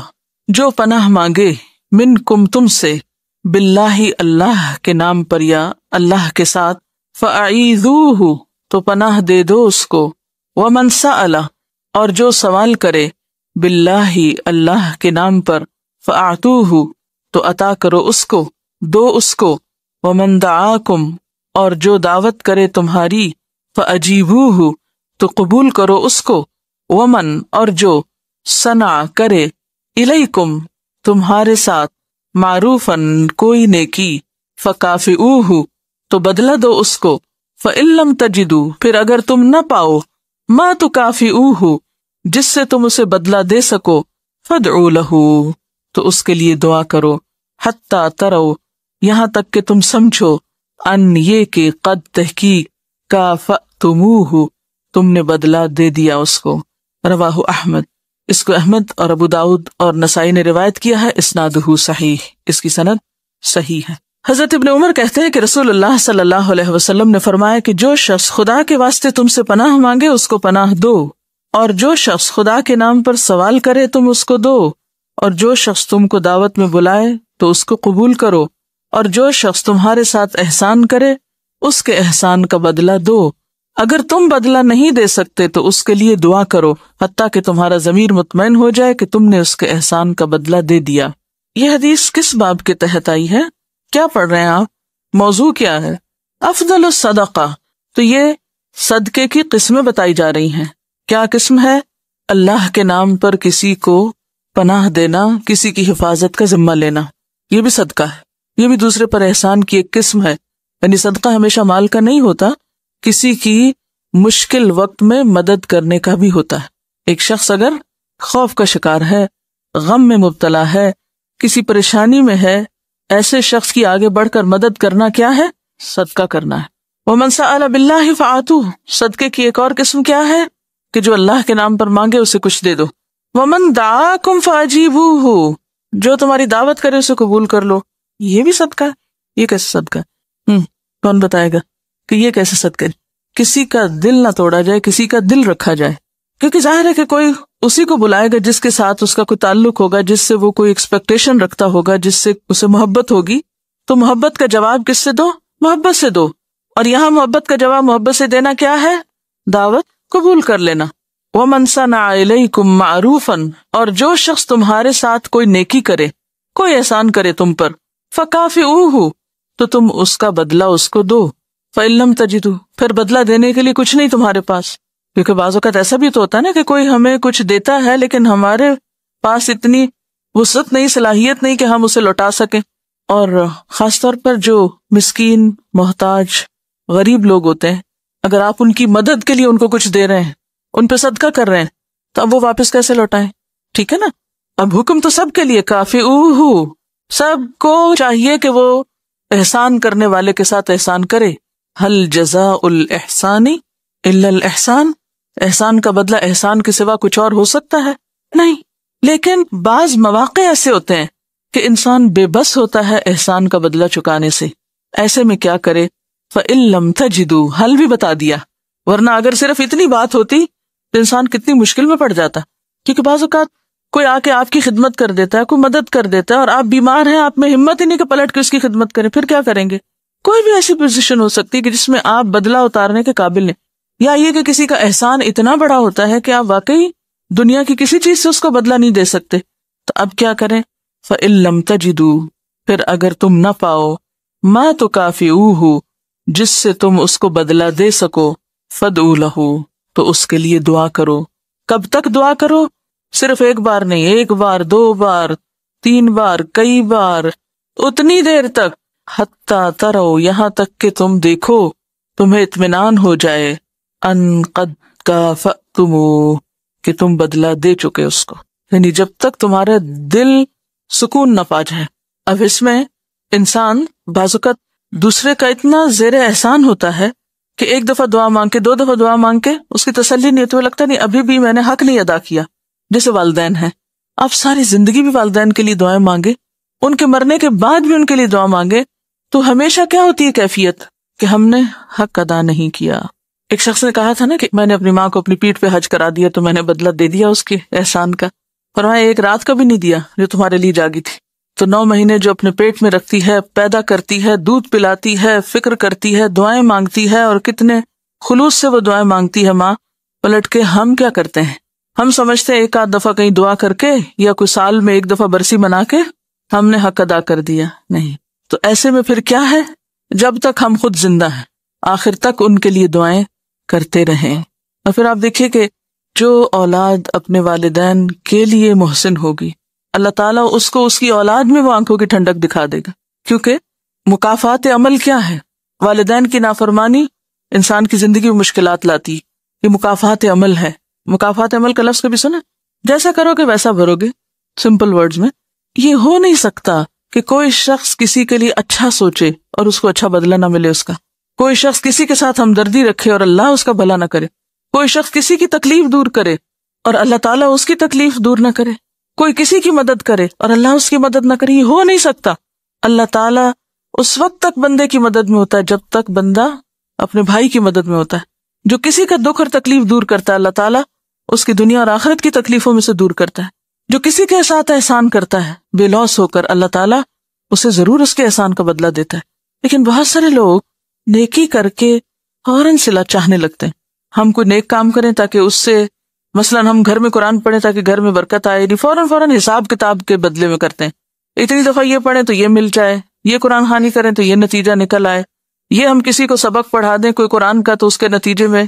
جو پناہ مانگے, منکم تم سے, باللہ اللہ کے نام پر یا اللہ کے ساتھ, فاعیذوہ تو پناہ دے دو اس کو, ومن سأل اور جو سوال کرے, باللہ اللہ کے نام پر, فاعطوہ تو عطا کرو اس کو, دو اس کو, ومن دعاکم اور جو دعوت کرے تمہاری, فاجیبوہ تو قبول کرو اس کو, ومن اور جو صنع کرے, الیکم تمہارے ساتھ, معروفاً کوئی نیکی, فکافئوہ تو بدلہ دو اس کو، فإن لم تجدوا پھر اگر تم نہ پاؤ، ما تکافئوہ جس سے تم اسے بدلہ دے سکو، فادعوا لہ تو اس کے لیے دعا کرو، حتی تروا یہاں تک کہ تم سمجھو، ان یہ کہ قد تحقیق کافأتموہ تم نے بدلہ دے دیا اس کو۔ رواہ احمد، اس کو احمد اور ابو داؤد اور نسائی نے روایت کیا ہے، اسنادہ صحیح، اس کی سند صحیح ہے۔ حضرت ابن عمر کہتے ہیں کہ رسول اللہ صلی اللہ علیہ وسلم نے فرمایا کہ جو شخص خدا کے واسطے تم سے پناہ مانگے اس کو پناہ دو، اور جو شخص خدا کے نام پر سوال کرے تم اس کو دو، اور جو شخص تم کو دعوت میں بلائے تو اس کو قبول کرو، اور جو شخص تمہارے ساتھ احسان کرے اس کے احسان کا بدلہ دو، اگر تم بدلہ نہیں دے سکتے تو اس کے لیے دعا کرو حتیٰ کہ تمہارا ضمیر مطمئن ہو جائے کہ تم نے اس کے احسان کا بدلہ دے دیا۔ یہ حدیث کس باب کے تحت آئی ہے؟ کیا پڑھ رہے ہیں آپ؟ موضوع کیا ہے؟ افضل الصدقہ، تو یہ صدقے کی قسمیں بتائی جا رہی ہیں۔ کیا قسم ہے؟ اللہ کے نام پر کسی کو پناہ دینا، کسی کی حفاظت کا ذمہ لینا، یہ بھی صدقہ ہے، یہ بھی دوسرے پر احسان کی ایک قسم ہے۔ یعنی صدقہ ہمیشہ مال کا نہیں ہوتا، کسی کی مشکل وقت میں مدد کرنے کا بھی ہوتا ہے۔ ایک شخص اگر خوف کا شکار ہے، غم میں مبتلا ہے، کسی پریشانی میں ہے، ایسے شخص کی آگے بڑھ کر مدد کرنا کیا ہے؟ صدقہ کرنا ہے۔ وَمَن سَأَلَ بِاللَّهِ فَآتُوهُ، صدقے کی ایک اور قسم کیا ہے کہ جو اللہ کے نام پر مانگے اسے کچھ دے دو۔ وَمَن دَعَاكُمْ فَأَجِيبُوهُ، جو تمہاری دعوت کرے اسے قبول کر لو، یہ بھی صدقہ ہے۔ یہ کیسے صدقہ ہے؟ کون بتائے گا کہ یہ کیسے صدقہ ہے؟ کسی کا دل نہ توڑا جائے، کسی کا دل رکھا جائے، کیونکہ ظاہر ہے کہ کوئی اسی کو بلائے گا جس کے ساتھ اس کا کوئی تعلق ہوگا، جس سے وہ کوئی ایکسپیکٹیشن رکھتا ہوگا، جس سے اسے محبت ہوگی، تو محبت کا جواب کس سے دو؟ محبت سے دو۔ اور یہاں محبت کا جواب محبت سے دینا کیا ہے؟ دعوت قبول کر لینا۔ وَمَن صَنَعَ إِلَيْكُمْ مَعْرُوفًا، اور جو شخص تمہارے ساتھ کوئی نیکی کرے، کوئی احسان کرے تم پر، فَكَافِئُوهُ تو تم اس کا بدلہ اس کو دو۔ فَإِن لَمْ تَجِدُوا پھر بدلہ دینے کے لیے کچھ نہیں تمہارے پاس، کیونکہ بعض اوقات ایسا بھی تو ہوتا ہے نا کہ کوئی ہمیں کچھ دیتا ہے لیکن ہمارے پاس اتنی وسعت نہیں، صلاحیت نہیں کہ ہم اسے لوٹا سکیں۔ اور خاص طور پر جو مسکین، محتاج، غریب لوگ ہوتے ہیں، اگر آپ ان کی مدد کے لیے ان کو کچھ دے رہے ہیں، ان پہ صدقہ کر رہے ہیں، تو اب وہ واپس کیسے لوٹائیں؟ ٹھیک ہے نا؟ اب حکم تو سب کے لیے، کافئوہ، سب کو چاہیے کہ وہ احسان کرنے والے کے ساتھ احسان کرے۔ حل جزاء الاحسان الا الاحسان، احسان کا بدلہ احسان کے سوا کچھ اور ہو سکتا ہے؟ نہیں۔ لیکن بعض مواقع ایسے ہوتے ہیں کہ انسان بے بس ہوتا ہے احسان کا بدلہ چکانے سے، ایسے میں کیا کرے؟ فَإِن لَمْ تَجِدُوا حل بھی بتا دیا، ورنہ اگر صرف اتنی بات ہوتی تو انسان کتنی مشکل میں پڑ جاتا، کیونکہ بعض اوقات کوئی آ کے آپ کی خدمت کر دیتا ہے، کوئی مدد کر دیتا ہے، اور آپ بیمار ہیں، آپ میں ہمت ہی نہیں کہ پلٹ کے اس کی خدمت کریں، پھر کیا کریں گے؟ کوئی بھی ایسی پوزیشن ہو سکتی ہے کہ جس میں آپ بدلہ اتارنے کے قابل نہیں، یا یہ کہ کسی کا احسان اتنا بڑا ہوتا ہے کہ آپ واقعی دنیا کی کسی چیز سے اس کو بدلہ نہیں دے سکتے، تو اب کیا کریں؟ فَإِن لَمْ تَجِدُوا پھر اگر تم نہ پاؤ، مَا تُكَافِئُوهُ جس سے تم اس کو بدلہ دے سکو، فَادْعُوا لَهُ تو اس کے لیے دعا کرو۔ کب تک دعا کرو؟ صرف ایک بار نہیں، ایک بار، دو بار، 3 بار، کئی بار، اتنی دیر تک، حتیٰ تروا یہاں تک کہ تم دیکھو، تمہیں اطمینان ہو جائے، ان قد کافأتموہ کہ تم بدلہ دے چکے اس کو، یعنی جب تک تمہارا دل سکون نہ پا جائے۔ اب اس میں انسان بعض اوقات دوسرے کا اتنا زیر احسان ہوتا ہے کہ ایک دفعہ دعا مانگ کے، 2 دفعہ دعا مانگ کے اس کی تسلی نہیں ہوتی، وہ لگتا نہیں ابھی بھی میں نے حق نہیں ادا کیا۔ جیسے والدین ہیں، آپ ساری زندگی بھی والدین کے لیے دعائیں مانگے، ان کے مرنے کے بعد بھی ان کے لیے دعا مانگے، تو ہمیشہ کیا ہوتی ہے کیفیت کہ ہم نے حق ادا نہیں کیا۔ ایک شخص نے کہا تھا نا کہ میں نے اپنی ماں کو اپنی پیٹھ پہ حج کرا دیا تو میں نے بدلہ دے دیا اس کے احسان کا، اور وہاں ایک رات کا بھی نہیں دیا جو تمہارے لیے جاگی تھی۔ تو 9 مہینے جو اپنے پیٹ میں رکھتی ہے، پیدا کرتی ہے، دودھ پلاتی ہے، فکر کرتی ہے، دعائیں مانگتی ہے، اور کتنے خلوص سے وہ دعائیں مانگتی ہے ماں، پلٹ کے ہم کیا کرتے ہیں؟ ہم سمجھتے ہیں ایک آدھ دفعہ کہیں دعا کر کے یا کوئی سال میں ایک دفعہ برسی منا کے ہم نے حق ادا کر دیا۔ نہیں، تو ایسے میں پھر کیا ہے؟ جب تک ہم خود زندہ ہیں آخر تک ان کے لیے دعائیں کرتے رہیں۔ اور پھر آپ دیکھیے کہ جو اولاد اپنے والدین کے لیے محسن ہوگی، اللہ تعالیٰ اس کو اس کی اولاد میں وہ آنکھوں کی ٹھنڈک دکھا دے گا، کیونکہ مکافات عمل کیا ہے؟ والدین کی نافرمانی انسان کی زندگی میں مشکلات لاتی، یہ مکافات عمل ہے۔ مکافات عمل کا لفظ کبھی سنا؟ جیسا کرو گے ویسا بھرو گے، سمپل ورڈز میں۔ یہ ہو نہیں سکتا کہ کوئی شخص کسی کے لیے اچھا سوچے اور اس کو اچھا بدلہ نہ ملے اس کا، کوئی شخص کسی کے ساتھ ہمدردی رکھے اور اللہ اس کا بھلا نہ کرے، کوئی شخص کسی کی تکلیف دور کرے اور اللہ تعالیٰ اس کی تکلیف دور نہ کرے، کوئی کسی کی مدد کرے اور اللہ اس کی مدد نہ کرے۔ یہ ہو نہیں سکتا۔ اللہ تعالیٰ اس وقت تک بندے کی مدد میں ہوتا ہے جب تک بندہ اپنے بھائی کی مدد میں ہوتا ہے۔ جو کسی کا دکھ اور تکلیف دور کرتا ہے اللہ تعالیٰ اس کی دنیا اور آخرت کی تکلیفوں میں سے دور کرتا ہے۔ جو کسی کے ساتھ احسان کرتا ہے بے لوث ہو کر، اللہ تعالیٰ اسے ضرور اس کے احسان کا بدلہ دیتا ہے۔ لیکن بہت سارے لوگ نیکی کر کے فوراً صلہ چاہنے لگتے ہیں۔ ہم کوئی نیک کام کریں تاکہ اس سے، مثلاً ہم گھر میں قرآن پڑھیں تاکہ گھر میں برکت آئے، نہیں فوراً حساب کتاب کے بدلے میں کرتے ہیں۔ اتنی دفعہ یہ پڑھیں تو یہ مل جائے، یہ قرآن خوانی کریں تو یہ نتیجہ نکل آئے، یہ ہم کسی کو سبق پڑھا دیں کوئی قرآن کا تو اس کے نتیجے میں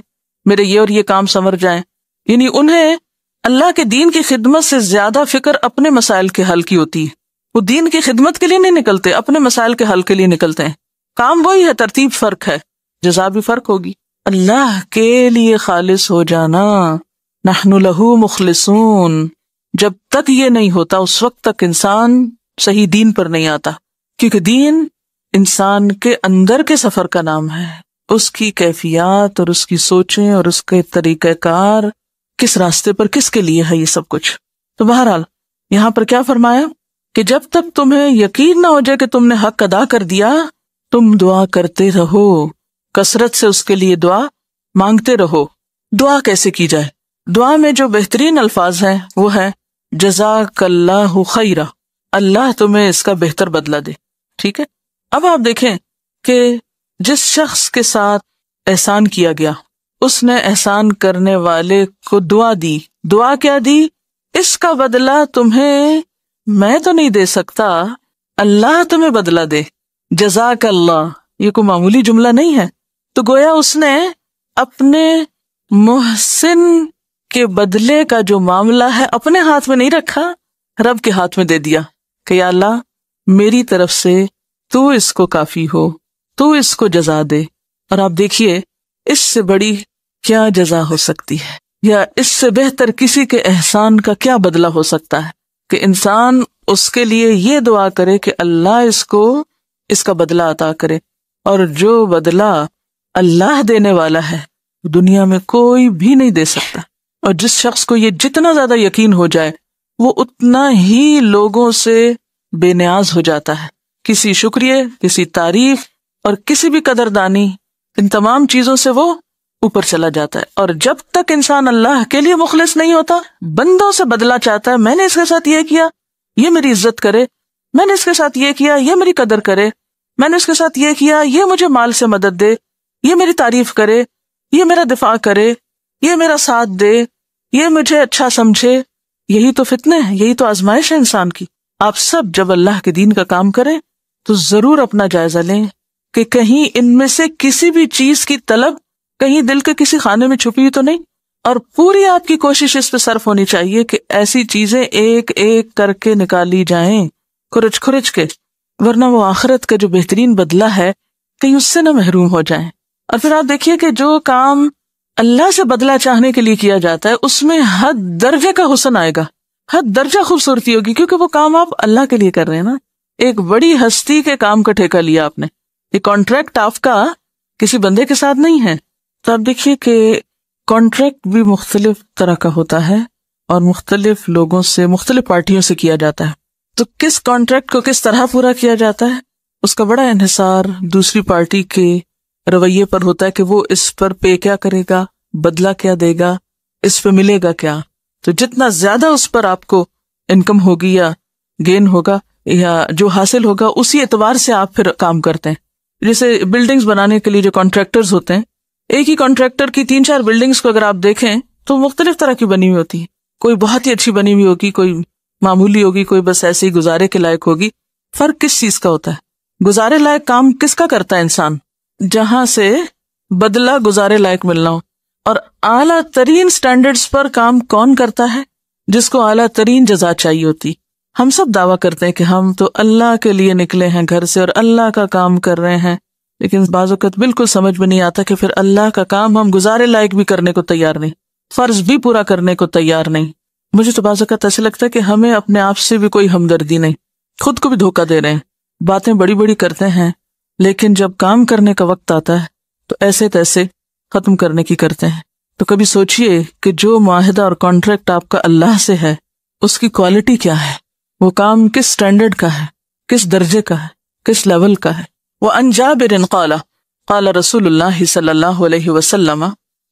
میرے یہ اور یہ کام سنور جائیں۔ یعنی انہیں اللہ کے دین کی خدمت سے زیادہ فکر اپنے مسائل کے حل کی ہوتی ہے۔ وہ دین کی خدمت کے لیے نہیں نکلتے، اپنے مسائل کے حل کے لیے نکلتے ہیں۔ کام وہی ہے، ترتیب فرق ہے، جزا بھی فرق ہوگی۔ اللہ کے لیے خالص ہو جانا، نحن لہو مخلصون، جب تک یہ نہیں ہوتا اس وقت تک انسان صحیح دین پر نہیں آتا، کیونکہ دین انسان کے اندر کے سفر کا نام ہے، اس کی کیفیات اور اس کی سوچیں اور اس کے طریقہ کار، کس راستے پر کس کے لیے ہے یہ سب کچھ۔ تو بہرحال یہاں پر کیا فرمایا کہ جب تک تمہیں یقین نہ ہو جائے کہ تم نے حق ادا کر دیا، تم دعا کرتے رہو، کثرت سے اس کے لیے دعا مانگتے رہو۔ دعا کیسے کی جائے؟ دعا میں جو بہترین الفاظ ہیں وہ ہے جزاک اللہ خیرا، اللہ تمہیں اس کا بہتر بدلہ دے۔ ٹھیک ہے، اب آپ دیکھیں کہ جس شخص کے ساتھ احسان کیا گیا اس نے احسان کرنے والے کو دعا دی۔ دعا کیا دی؟ اس کا بدلہ تمہیں میں تو نہیں دے سکتا، اللہ تمہیں بدلہ دے۔ جزاک اللہ، یہ کوئی معمولی جملہ نہیں ہے۔ تو گویا اس نے اپنے محسن کے بدلے کا جو معاملہ ہے اپنے ہاتھ میں نہیں رکھا، رب کے ہاتھ میں دے دیا کہ یا اللہ میری طرف سے تو اس کو کافی ہو، تو اس کو جزا دے۔ اور آپ دیکھیے اس سے بڑی کیا جزا ہو سکتی ہے، یا اس سے بہتر کسی کے احسان کا کیا بدلہ ہو سکتا ہے کہ انسان اس کے لیے یہ دعا کرے کہ اللہ اس کو اس کا بدلہ عطا کرے۔ اور جو بدلہ اللہ دینے والا ہے دنیا میں کوئی بھی نہیں دے سکتا۔ اور جس شخص کو یہ جتنا زیادہ یقین ہو جائے وہ اتنا ہی لوگوں سے بے نیاز ہو جاتا ہے، کسی شکریہ، کسی تعریف اور کسی بھی قدردانی، ان تمام چیزوں سے وہ اوپر چلا جاتا ہے۔ اور جب تک انسان اللہ کے لیے مخلص نہیں ہوتا، بندوں سے بدلہ چاہتا ہے، میں نے اس کے ساتھ یہ کیا یہ میری عزت کرے، میں نے اس کے ساتھ یہ کیا یہ میری قدر کرے، میں نے اس کے ساتھ یہ کیا یہ مجھے مال سے مدد دے، یہ میری تعریف کرے، یہ میرا دفاع کرے، یہ میرا ساتھ دے، یہ مجھے اچھا سمجھے۔ یہی تو فتنے ہیں، یہی تو آزمائش ہے انسان کی۔ آپ سب جب اللہ کے دین کا کام کریں تو ضرور اپنا جائزہ لیں کہ کہیں ان میں سے کسی بھی چیز کی طلب کہیں دل کے کسی خانے میں چھپی ہوئی تو نہیں، اور پوری آپ کی کوشش اس پہ صرف ہونی چاہیے کہ ایسی چیزیں ایک ایک کر کے نکالی جائیں کھرچ کھرچ کے، ورنہ وہ آخرت کا جو بہترین بدلہ ہے کہیں اس سے نہ محروم ہو جائیں۔ اور پھر آپ دیکھیے کہ جو کام اللہ سے بدلہ چاہنے کے لیے کیا جاتا ہے اس میں حد درجے کا حسن آئے گا، حد درجہ خوبصورتی ہوگی، کیونکہ وہ کام آپ اللہ کے لیے کر رہے ہیں نا، ایک بڑی ہستی کے کام کا ٹھیکہ لیا آپ نے، یہ کانٹریکٹ آپ کا کسی بندے کے ساتھ نہیں ہے۔ تو آپ دیکھیے کہ کانٹریکٹ بھی مختلف طرح کا ہوتا ہے اور مختلف لوگوں سے، مختلف پارٹیوں سے کیا جاتا ہے۔ تو کس کانٹریکٹ کو کس طرح پورا کیا جاتا ہے اس کا بڑا انحصار دوسری پارٹی کے رویے پر ہوتا ہے کہ وہ اس پر پے کیا کرے گا، بدلہ کیا دے گا، اس پہ ملے گا کیا۔ تو جتنا زیادہ اس پر آپ کو انکم ہوگی یا گین ہوگا یا جو حاصل ہوگا اسی اعتبار سے آپ پھر کام کرتے ہیں۔ جیسے بلڈنگز بنانے کے لیے جو کانٹریکٹرز ہوتے ہیں، ایک ہی کانٹریکٹر کی 3-4 بلڈنگز کو اگر آپ دیکھیں تو مختلف طرح کی بنی ہوئی ہوتی ہے، کوئی بہت ہی اچھی بنی ہوئی ہوگی، کوئی معمولی ہوگی، کوئی بس ایسے ہی گزارے کے لائق ہوگی۔ فرق کس چیز کا ہوتا ہے؟ گزارے لائق کام کس کا کرتا ہے انسان؟ جہاں سے بدلہ گزارے لائق ملنا ہو۔ اور اعلیٰ ترین سٹینڈرڈز پر کام کون کرتا ہے؟ جس کو اعلیٰ ترین جزا چاہیے ہوتی۔ ہم سب دعویٰ کرتے ہیں کہ ہم تو اللہ کے لیے نکلے ہیں گھر سے اور اللہ کا کام کر رہے ہیں، لیکن بعض اوقات بالکل سمجھ میں نہیں آتا کہ پھر اللہ کا کام ہم گزارے لائق بھی کرنے کو تیار نہیں، فرض بھی پورا کرنے کو تیار نہیں۔ مجھے تو بعض اوقات ایسا لگتا ہے کہ ہمیں اپنے آپ سے بھی کوئی ہمدردی نہیں، خود کو بھی دھوکہ دے رہے ہیں، باتیں بڑی بڑی کرتے ہیں لیکن جب کام کرنے کا وقت آتا ہے تو ایسے تیسے ختم کرنے کی کرتے ہیں۔ تو کبھی سوچئے کہ جو معاہدہ اور کانٹریکٹ آپ کا اللہ سے ہے اس کی کوالٹی کیا ہے، وہ کام کس سٹینڈرڈ کا ہے، کس درجے کا ہے، کس لیول کا ہے۔ وعن جابر قال قال رسول اللہ صلی اللہ علیہ وسلم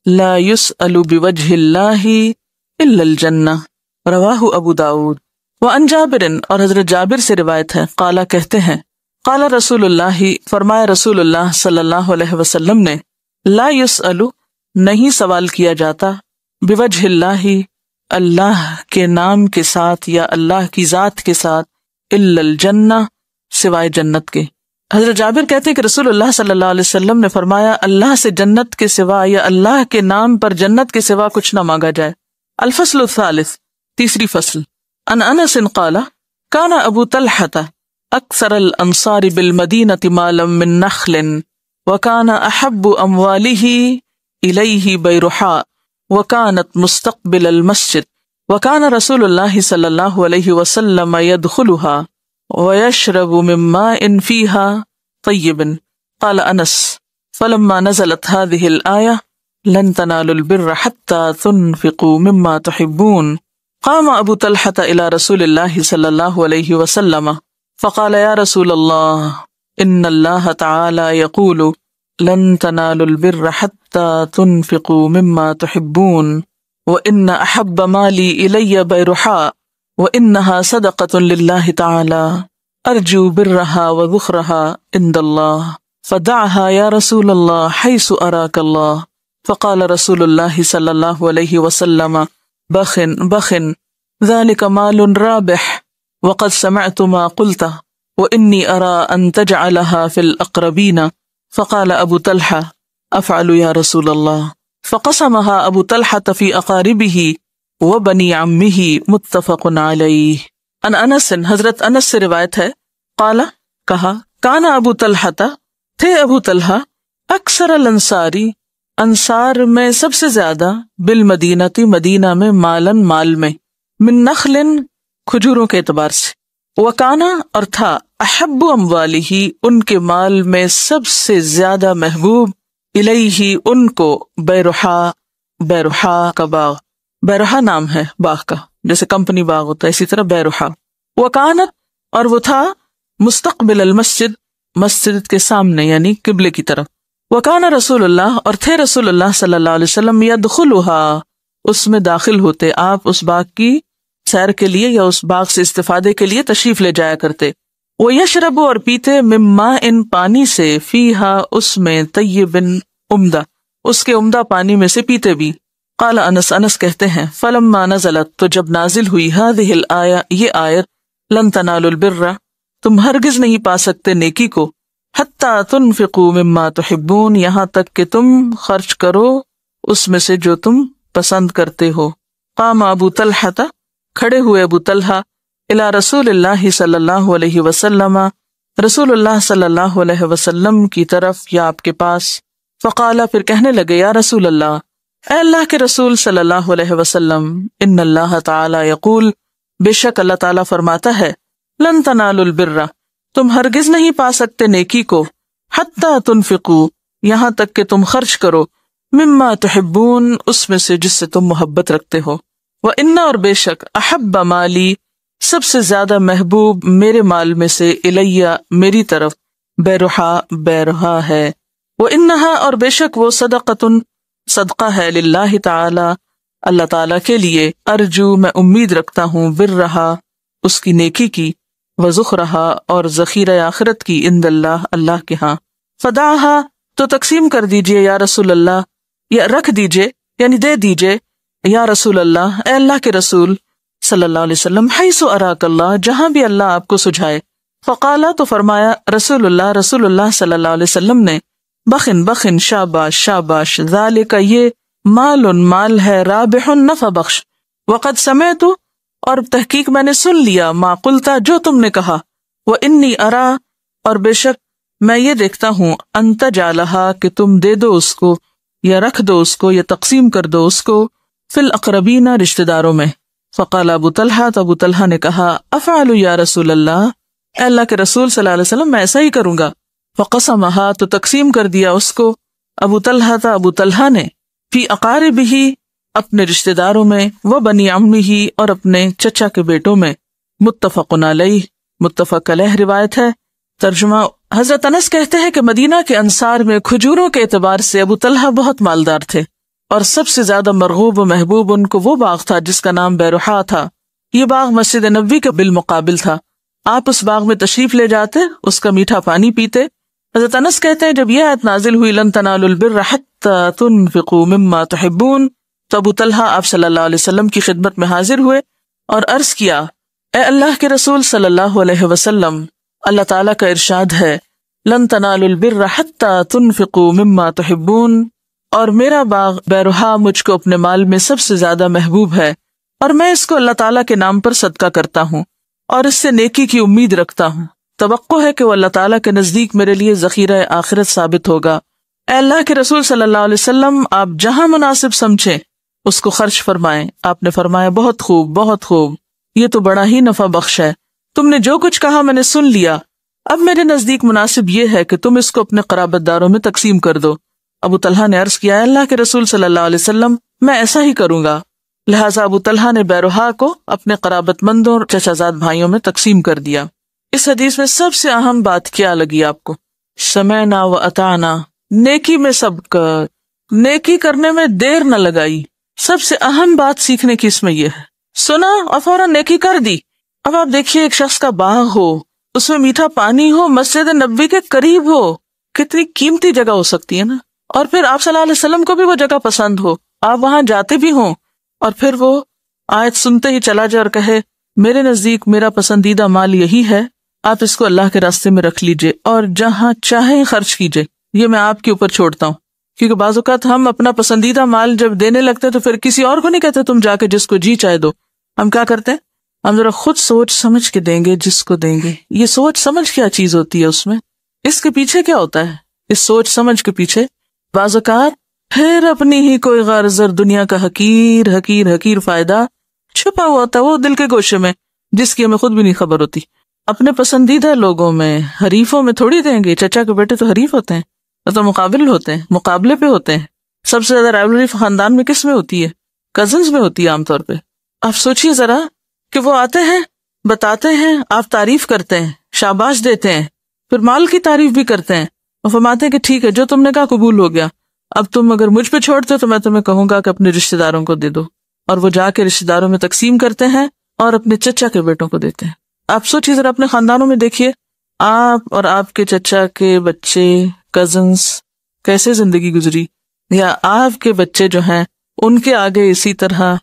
لا يسأل بوجہ اللہ الا الجنہ، رواہ ابو داود۔ وعن جابر، اور حضرت جابر سے روایت ہے، قال کہتے ہیں، قال رسول اللہ، فرمایا رسول اللہ صلی اللہ علیہ وسلم نے، لا يسأل، نہیں سوال کیا جاتا، بوجہ اللہ، اللہ کے نام کے ساتھ یا اللہ کی ذات کے ساتھ، الا الجنہ، سوائے جنت کے۔ حضرت جابر کہتے ہیں کہ رسول اللہ صلی اللہ علیہ وسلم نے فرمایا اللہ سے جنت کے سوا یا اللہ کے نام پر جنت کے سوا کچھ نہ مانگا جائے۔ الفصل الثالث، تیسری فصل۔ عن انس قال كان ابو طلحة اکثر الانصار بالمدینة مالا من نخل وكان احب امواله الیہ بیرحاء وكانت مستقبل المسجد وكان رسول اللہ صلی اللہ علیہ وسلم يدخلها ويشرب من ماء فيها طيب۔ قال انس فلما نزلت هذه الآية لن تنالوا البر حتى تنفقوا مما تحبون قام ابو طلحة الى رسول الله صلى الله عليه وسلم فقال يا رسول الله ان الله تعالى يقول لن تنالوا البر حتى تنفقوا مما تحبون وان احب مالي الي بيرحاء وانها صدقة لله تعالى ارجو برها وذخرها عند الله فدعها يا رسول الله حيث اراك الله فقال رسول الله صلى الله عليه وسلم بخن بخن ذلك مال رابح وقد سمعت ما قلت وإني أرى أن تجعلها في الأقربين فقال أبو طلحة أفعل يا رسول الله فقسمها أبو طلحة في أقاربه وبني عمه متفق عليه۔ ان انس، حضرت انس سے روایت ہے، قال، کہا، کان ابو طلحة، تھے ابو طلحہ، اکثر الانصاری، انصار میں سب سے زیادہ، بالمدینہ، مدینہ میں، مالن، مال میں، من نخل، کھجوروں کے اعتبار سے، وکانا، اور تھا، احب اموالہ، ان کے مال میں سب سے زیادہ محبوب، الیہ، ان کو، بیرحاء، بیرحاء کا باغ، بیرحاء نام ہے باغ کا، جیسے کمپنی باغ ہوتا ہے اسی طرح بیرحاء، وکانت، اور وہ تھا، مستقبل المسجد، مسجد کے سامنے یعنی قبلے کی طرف، وکان رسول اللہ، اور تھے رسول اللہ صلی اللہ علیہ وسلم، یدخلها، اس میں داخل ہوتے، آپ اس باغ کی سیر کے لیے یا اس باغ سے استفادے کے لیے تشریف لے جایا کرتے، وہ یشرب، اور پیتے، من ماء، پانی سے، فیہا، اس میں، طیب، عمدہ، اس کے عمدہ پانی میں سے پیتے بھی۔ قال انس، انس کہتے ہیں، فلما نزلت، تو جب نازل ہوئی، هذه الآیہ، یہ آیت، لن تنالوا البر، تم ہرگز نہیں پا سکتے نیکی کو، حتی تنفقوا مما تحبون، یہاں تک کہ تم خرچ کرو اس میں سے جو تم پسند کرتے ہو۔ قام ابو طلحہ، کھڑے ہوئے ابو طلحہ، الی رسول اللہ صلی اللہ علیہ وسلم، رسول اللہ صلی اللہ علیہ وسلم کی طرف یا آپ کے پاس، فقال، پھر کہنے لگے، یا رسول اللہ، اے اللہ کے رسول صلی اللہ علیہ وسلم، ان اللہ تعالی یقول، بے شک اللہ تعالیٰ فرماتا ہے، لن تنالوا البر، تم ہرگز نہیں پا سکتے نیکی کو، حتی تنفقوا، یہاں تک کہ تم خرچ کرو، مما تحبون، اس میں سے جس سے تم محبت رکھتے ہو، وَإِنَّ، اور بے شک، احب مالی، سب سے زیادہ محبوب میرے مال میں سے، الیہ، میری طرف، بیرحاء، بیرحاء ہے، وَإِنَّهَا، اور بے شک وہ، صدقۃ، صدقہ ہے، للہ تعالی، اللہ تعالیٰ کے لیے، ارجو، میں امید رکھتا ہوں، برہا، اس کی نیکی کی، وذخرہا، اور ذخیرہ آخرت کی، عند اللہ، اللہ کے ہاں، فدعہا، تو تقسیم کر دیجئے، یا رسول اللہ، یا رکھ دیجئے یعنی دے دیجئے، یا رسول اللہ، اے اللہ کے رسول صلی اللہ علیہ وسلم، حیث اراک اللہ، جہاں بھی اللہ آپ کو سجھائے، فقالا، تو فرمایا رسول اللہ صلی اللہ علیہ وسلم نے، بخن بخن، شاباش شاباش، ذالک، یہ، مال، مال ہے، رابح، نفع بخش، وقد سمعت، اور تحقیق میں نے سن لیا ما قلتا جو تم نے کہا، وانی ارا اور بے شک میں یہ دیکھتا ہوں انت جالہا کہ تم دے دو اس کو یا رکھ دو اس کو یا تقسیم کر دو اس کو فی الاقربین رشتہ داروں میں۔ فقال ابو طلحہ تو ابو طلحہ نے کہا افعل یا رسول اللہ، اے اللہ کے رسول صلی اللہ علیہ وسلم میں ایسا ہی کروں گا۔ فقسمہا تو تقسیم کر دیا اس کو ابو طلحہ نے فی اقاربہ اپنے رشتہ داروں میں، و بنی عمہ اور اپنے چچا کے بیٹوں میں۔ متفق علیہ، متفق علیہ روایت ہے۔ ترجمہ، حضرت انس کہتے ہیں کہ مدینہ کے انصار میں کھجوروں کے اعتبار سے ابو طلحہ بہت مالدار تھے، اور سب سے زیادہ مرغوب و محبوب ان کو وہ باغ تھا جس کا نام بیرحا تھا۔ یہ باغ مسجد نبوی کے بالمقابل تھا۔ آپ اس باغ میں تشریف لے جاتے، اس کا میٹھا پانی پیتے۔ حضرت انس کہتے ہیں جب یہ آیت نازل ہوئی لن تنالوا البر حتی تنفقوا مما تحبون، تو ابو طلحہ آپ صلی اللہ علیہ وسلم کی خدمت میں حاضر ہوئے اور عرض کیا، اے اللہ کے رسول صلی اللہ علیہ وسلم، اللہ تعالیٰ کا ارشاد ہے لن تنالوا البر حتی تنفقوا مما تحبون، اور میرا باغ بیرحا مجھ کو اپنے مال میں سب سے زیادہ محبوب ہے، اور میں اس کو اللہ تعالیٰ کے نام پر صدقہ کرتا ہوں اور اس سے نیکی کی امید رکھتا ہوں، توقع ہے کہ وہ اللہ تعالیٰ کے نزدیک میرے لیے ذخیرہ آخرت ثابت ہوگا۔ اے اللہ کے رسول صلی اللہ علیہ وسلم، آپ جہاں مناسب سمجھیں اس کو خرچ فرمائیں۔ آپ نے فرمایا بہت خوب، بہت خوب، یہ تو بڑا ہی نفع بخش ہے، تم نے جو کچھ کہا میں نے سن لیا، اب میرے نزدیک مناسب یہ ہے کہ تم اس کو اپنے قرابت داروں میں تقسیم کر دو۔ ابو طلحہ نے عرض کیا، اللہ کے رسول صلی اللہ علیہ وسلم میں ایسا ہی کروں گا۔ لہٰذا ابو طلحہ نے بیرحا کو اپنے قرابت مندوں اور چچا زاد بھائیوں میں تقسیم کر دیا۔ اس حدیث میں سب سے اہم بات کیا لگی آپ کو؟ سمعنا و اطعنا، نیکی میں سبق، نیکی کرنے میں دیر نہ لگائی۔ سب سے اہم بات سیکھنے کی اس میں یہ ہے، سنا اور فوراً نیکی کر دی۔ اب آپ دیکھیے ایک شخص کا باغ ہو، اس میں میٹھا پانی ہو، مسجد نبوی کے قریب ہو، کتنی قیمتی جگہ ہو سکتی ہے نا، اور پھر آپ صلی اللہ علیہ وسلم کو بھی وہ جگہ پسند ہو، آپ وہاں جاتے بھی ہوں، اور پھر وہ آیت سنتے ہی چلا جائے اور کہے میرے نزدیک میرا پسندیدہ مال یہی ہے، آپ اس کو اللہ کے راستے میں رکھ لیجئے اور جہاں چاہیں خرچ کیجئے، یہ میں آپ کے اوپر چھوڑتا ہوں۔ کیونکہ بعض اوقات ہم اپنا پسندیدہ مال جب دینے لگتے تو پھر کسی اور کو نہیں کہتے تم جا کے جس کو جی چاہے دو، ہم کیا کرتے ہیں، ہم ذرا خود سوچ سمجھ کے دیں گے جس کو دیں گے۔ یہ سوچ سمجھ کیا چیز ہوتی ہے، اس میں اس کے پیچھے کیا ہوتا ہے؟ اس سوچ سمجھ کے پیچھے بعض اوقات پھر اپنی ہی کوئی غرض اور دنیا کا حقیر فائدہ چھپا ہوا ہوتا ہے، وہ دل کے گوشے میں جس کی ہمیں خود بھی نہیں خبر ہوتی۔ اپنے پسندیدہ لوگوں میں، حریفوں میں تھوڑی دیں گے۔ چچا کے بیٹے تو حریف ہوتے ہیں، تو مقابل ہوتے ہیں، مقابلے پہ ہوتے ہیں۔ سب سے زیادہ رائولری خاندان میں کس میں ہوتی ہے؟ کزنز میں ہوتی ہے عام طور پہ۔ آپ سوچئے ذرا کہ وہ آتے ہیں، بتاتے ہیں، آپ تعریف کرتے ہیں، شاباش دیتے ہیں، پھر مال کی تعریف بھی کرتے ہیں اور فرماتے ہیں کہ ٹھیک ہے جو تم نے کہا قبول ہو گیا، اب تم اگر مجھ پہ چھوڑتے تو میں تمہیں کہوں گا کہ اپنے رشتہ داروں کو دے دو، اور وہ جا کے رشتہ داروں میں تقسیم کرتے ہیں اور اپنے چچا کے بیٹوں کو دیتے ہیں۔ آپ سوچیے ذرا اپنے خاندانوں میں دیکھیے، آپ اور آپ کے چچا کے بچے، کزنس کیسے زندگی گزری، یا آپ کے بچے جو ہیں ان کے آگے اسی طرح،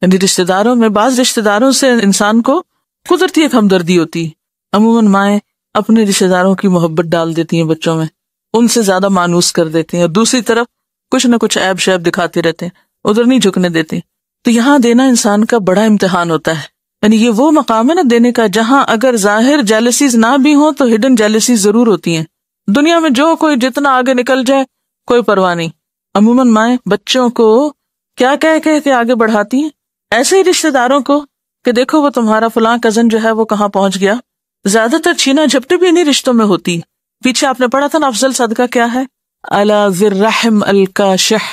یعنی رشتہ داروں میں بعض رشتہ داروں سے انسان کو قدرتی ایک ہمدردی ہوتی ہے۔ عموماً مائیں اپنے رشتہ داروں کی محبت ڈال دیتی ہیں بچوں میں، ان سے زیادہ مانوس کر دیتے ہیں، اور دوسری طرف کچھ نہ کچھ عیب شیب دکھاتے رہتے ہیں، ادھر نہیں جھکنے دیتے۔ تو یہاں دینا انسان کا بڑا امتحان ہوتا ہے، یعنی یہ وہ مقام ہے نا دینے کا جہاں اگر ظاہر جیلسیز نہ بھی ہوں تو ہڈن جیلسیز ضرور ہوتی ہیں۔ دنیا میں جو کوئی جتنا آگے نکل جائے کوئی پرواہ نہیں، عموماً مائیں بچوں کو کیا کہہ کے آگے بڑھاتی ہیں، ایسے ہی رشتہ داروں کو کہ دیکھو وہ تمہارا فلاں کزن جو ہے وہ کہاں پہنچ گیا۔ زیادہ تر چھینا جھپٹی بھی انہیں رشتوں میں ہوتی۔ پیچھے آپ نے پڑھا تھا نا افضل صدقہ کیا ہے؟ الا ذی الرحم الکاشح،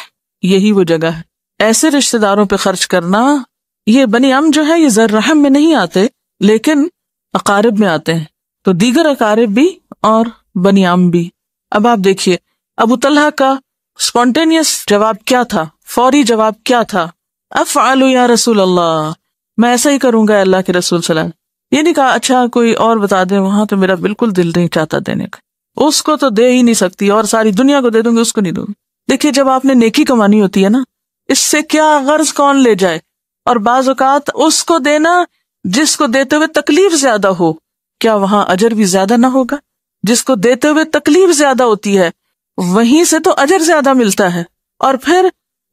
یہی وہ جگہ ہے۔ ایسے رشتہ داروں پہ خرچ کرنا، یہ بنی عم جو ہے یہ ذی الرحم میں نہیں آتے لیکن اقارب میں آتے ہیں، تو دیگر اقارب بھی اور بنی عم بھی۔ اب آپ دیکھیے ابو طلحہ کا سپونٹینیس جواب کیا تھا، فوری جواب کیا تھا؟ افعل یا رسول اللہ، میں ایسا ہی کروں گا اللہ کے رسول صلی اللہ علیہ وسلم۔ یہ نہیں کہا اچھا کوئی اور بتا دیں، وہاں تو میرا بالکل دل نہیں چاہتا دینے کا، اس کو تو دے ہی نہیں سکتی اور ساری دنیا کو دے دوں گی، اس کو نہیں دوں گی۔ دیکھیے جب آپ نے نیکی کمانی ہوتی ہے نا، اس سے کیا غرض کون لے جائے، اور بعض اوقات اس کو دینا جس کو دیتے ہوئے تکلیف زیادہ ہو، کیا وہاں اجر بھی زیادہ نہ ہوگا؟ جس کو دیتے ہوئے تکلیف زیادہ ہوتی ہے وہیں سے تو اجر زیادہ ملتا ہے، اور پھر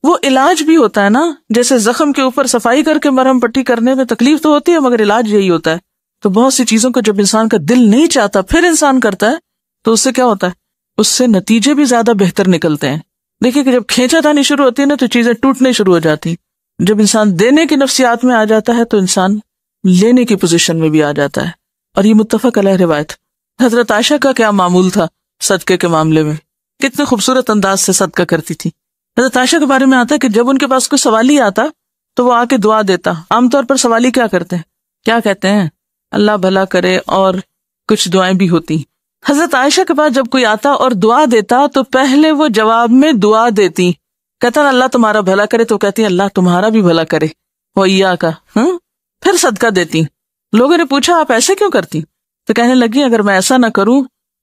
وہ علاج بھی ہوتا ہے نا، جیسے زخم کے اوپر صفائی کر کے مرہم پٹی کرنے میں تکلیف تو ہوتی ہے مگر علاج یہی ہوتا ہے. تو بہت سی چیزوں کو جب انسان کا دل نہیں چاہتا پھر انسان کرتا ہے تو اس سے کیا ہوتا ہے، اس سے نتیجے بھی زیادہ بہتر نکلتے ہیں. دیکھیں کہ جب کھینچا تانی شروع ہوتی ہے نا تو چیزیں ٹوٹنے شروع ہو جاتی. جب انسان دینے کی نفسیات میں آ جاتا ہے تو انسان لینے کی پوزیشن میں بھی آ جاتا ہے. اور یہ متفق علیہ روایت. حضرت عائشہ کا کیا معمول تھا صدقے کے معاملے میں، کتنے خوبصورت انداز سے صدقہ کرتی تھی. حضرت عائشہ کے بارے میں آتا ہے کہ جب ان کے پاس کوئی سوالی آتا تو وہ آ کے دعا دیتا. عام طور پر سوالی کیا کرتے ہیں، کیا کہتے ہیں، اللہ بھلا کرے، اور کچھ دعائیں بھی ہوتی. حضرت عائشہ کے پاس جب کوئی آتا اور دعا دیتا تو پہلے وہ جواب میں دعا دیتی. کہتا اللہ تمہارا بھلا کرے تو کہتی اللہ تمہارا بھی بھلا کرے وَإِيَّاكَ. پھر صدقہ دیتی. لوگوں نے پوچھا آپ ایسے کیوں کرتی؟ تو کہنے لگی اگر میں ایسا نہ کروں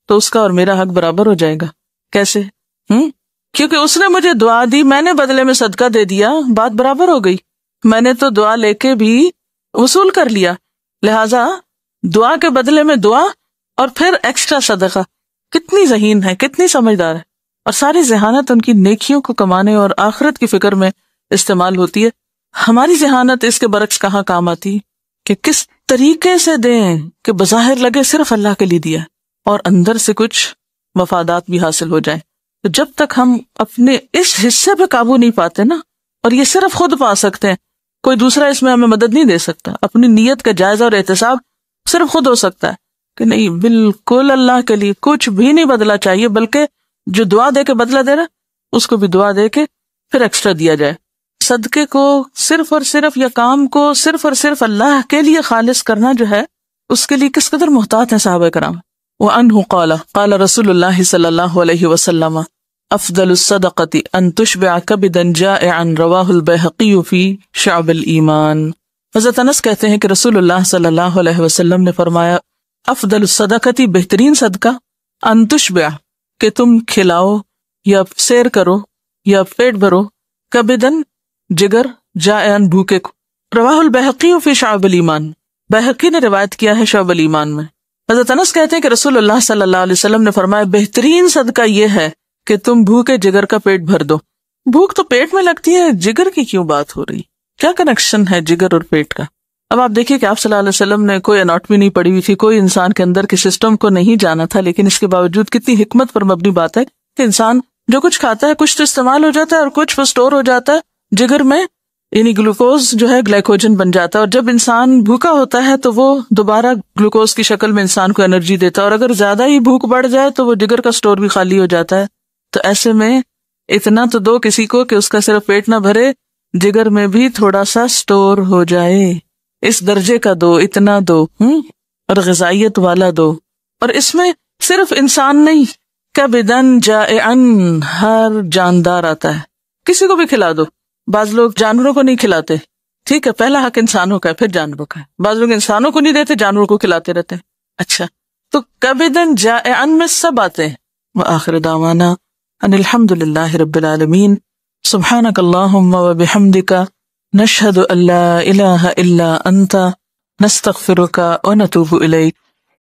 تو اس کا اور میرا حق برابر ہو جائے گا. کیسے؟ کیونکہ اس نے مجھے دعا دی، میں نے بدلے میں صدقہ دے دیا، بات برابر ہو گئی. میں نے تو دعا لے کے بھی وصول کر لیا، لہٰذا دعا کے بدلے میں دعا اور پھر ایکسٹرا صدقہ. کتنی ذہین ہے، کتنی سمجھدار ہے. اور ساری ذہانت ان کی نیکیوں کو کمانے اور آخرت کی فکر میں استعمال ہوتی ہے. ہماری ذہانت اس کے برعکس کہاں کام آتی کہ کس طریقے سے دیں کہ بظاہر لگے صرف اللہ کے لیے دیا اور اندر سے کچھ مفادات بھی حاصل ہو جائیں. تو جب تک ہم اپنے اس حصے پہ قابو نہیں پاتے نا، اور یہ صرف خود پا سکتے ہیں، کوئی دوسرا اس میں ہمیں مدد نہیں دے سکتا. اپنی نیت کا جائزہ اور احتساب صرف خود ہو سکتا ہے کہ نہیں بالکل اللہ کے لیے کچھ بھی نہیں بدلا چاہیے، بلکہ جو دعا دے کے بدلہ دے رہا اس کو بھی دعا دے کے پھر ایکسٹرا دیا جائے. صدقے کو صرف اور صرف یا کام کو صرف اور صرف اللہ کے لیے خالص کرنا جو ہے اس کے لیے کس قدر محتاط ہیں صحابہ کرام. وعنہ قال قال رسول اللہ صلی اللہ علیہ وسلم افضل الصدقة ان تشبع كبدا جائعا رواہ البیہقی فی شعب الایمان. حضرت انس کہتے ہیں کہ رسول اللہ صلی اللہ علیہ وسلم نے فرمایا افضل الصدقة بہترین صدقہ ان تشبع کہ تم کھلاؤ یا سیر کرو یا پیٹ بھرو، کبدن جگر، جائعن بھوکے کو. رواہ البیہقی فی شعب الایمان، بیہقی نے روایت کیا ہے شعب الایمان میں. حضرت انس کہتے ہیں کہ رسول اللہ صلی اللہ علیہ وسلم نے فرمایا بہترین صدقہ یہ ہے کہ تم بھوکے جگر کا پیٹ بھر دو. بھوک تو پیٹ میں لگتی ہے، جگر کی کیوں بات ہو رہی؟ کیا کنیکشن ہے جگر اور پیٹ کا؟ اب آپ دیکھیے کہ آپ صلی اللہ علیہ وسلم نے کوئی اناٹمی نہیں پڑھی ہوئی تھی، کوئی انسان کے اندر کے سسٹم کو نہیں جانا تھا، لیکن اس کے باوجود کتنی حکمت پر مبنی بات ہے کہ انسان جو کچھ کھاتا ہے کچھ تو استعمال ہو جاتا ہے اور کچھ وہ اسٹور ہو جاتا ہے جگر میں، یعنی گلوکوز جو ہے گلائکوجن بن جاتا ہے. اور جب انسان بھوکا ہوتا ہے تو وہ دوبارہ گلوکوز کی شکل میں انسان کو انرجی دیتا ہے، اور اگر زیادہ ہی بھوک بڑھ جائے تو وہ جگر کا اسٹور بھی خالی ہو جاتا ہے. تو ایسے میں اتنا تو دو کسی کو کہ اس کا صرف پیٹ نہ بھرے، جگر میں بھی تھوڑا سا اسٹور ہو جائے. اس درجے کا دو، اتنا دو، اور غذائیت والا دو. اور اس میں صرف انسان نہیں، کبدن جائعن، ہر جاندار آتا ہے، کسی کو بھی کھلا دو. بعض لوگ جانوروں کو نہیں کھلاتے، ٹھیک ہے، پہلا حق انسانوں کا ہے پھر جانوروں کا ہے. بعض لوگ انسانوں کو نہیں دیتے، جانوروں کو کھلاتے رہتے ہیں. اچھا، تو کبدن جائعن میں سب آتے ہیں. وآخر دعوانا ان الحمد للہ رب العالمین. سبحانک اللہم وبحمدک، نشہد ان لا الہ الا انت، نستغفرک ونتوب الیک.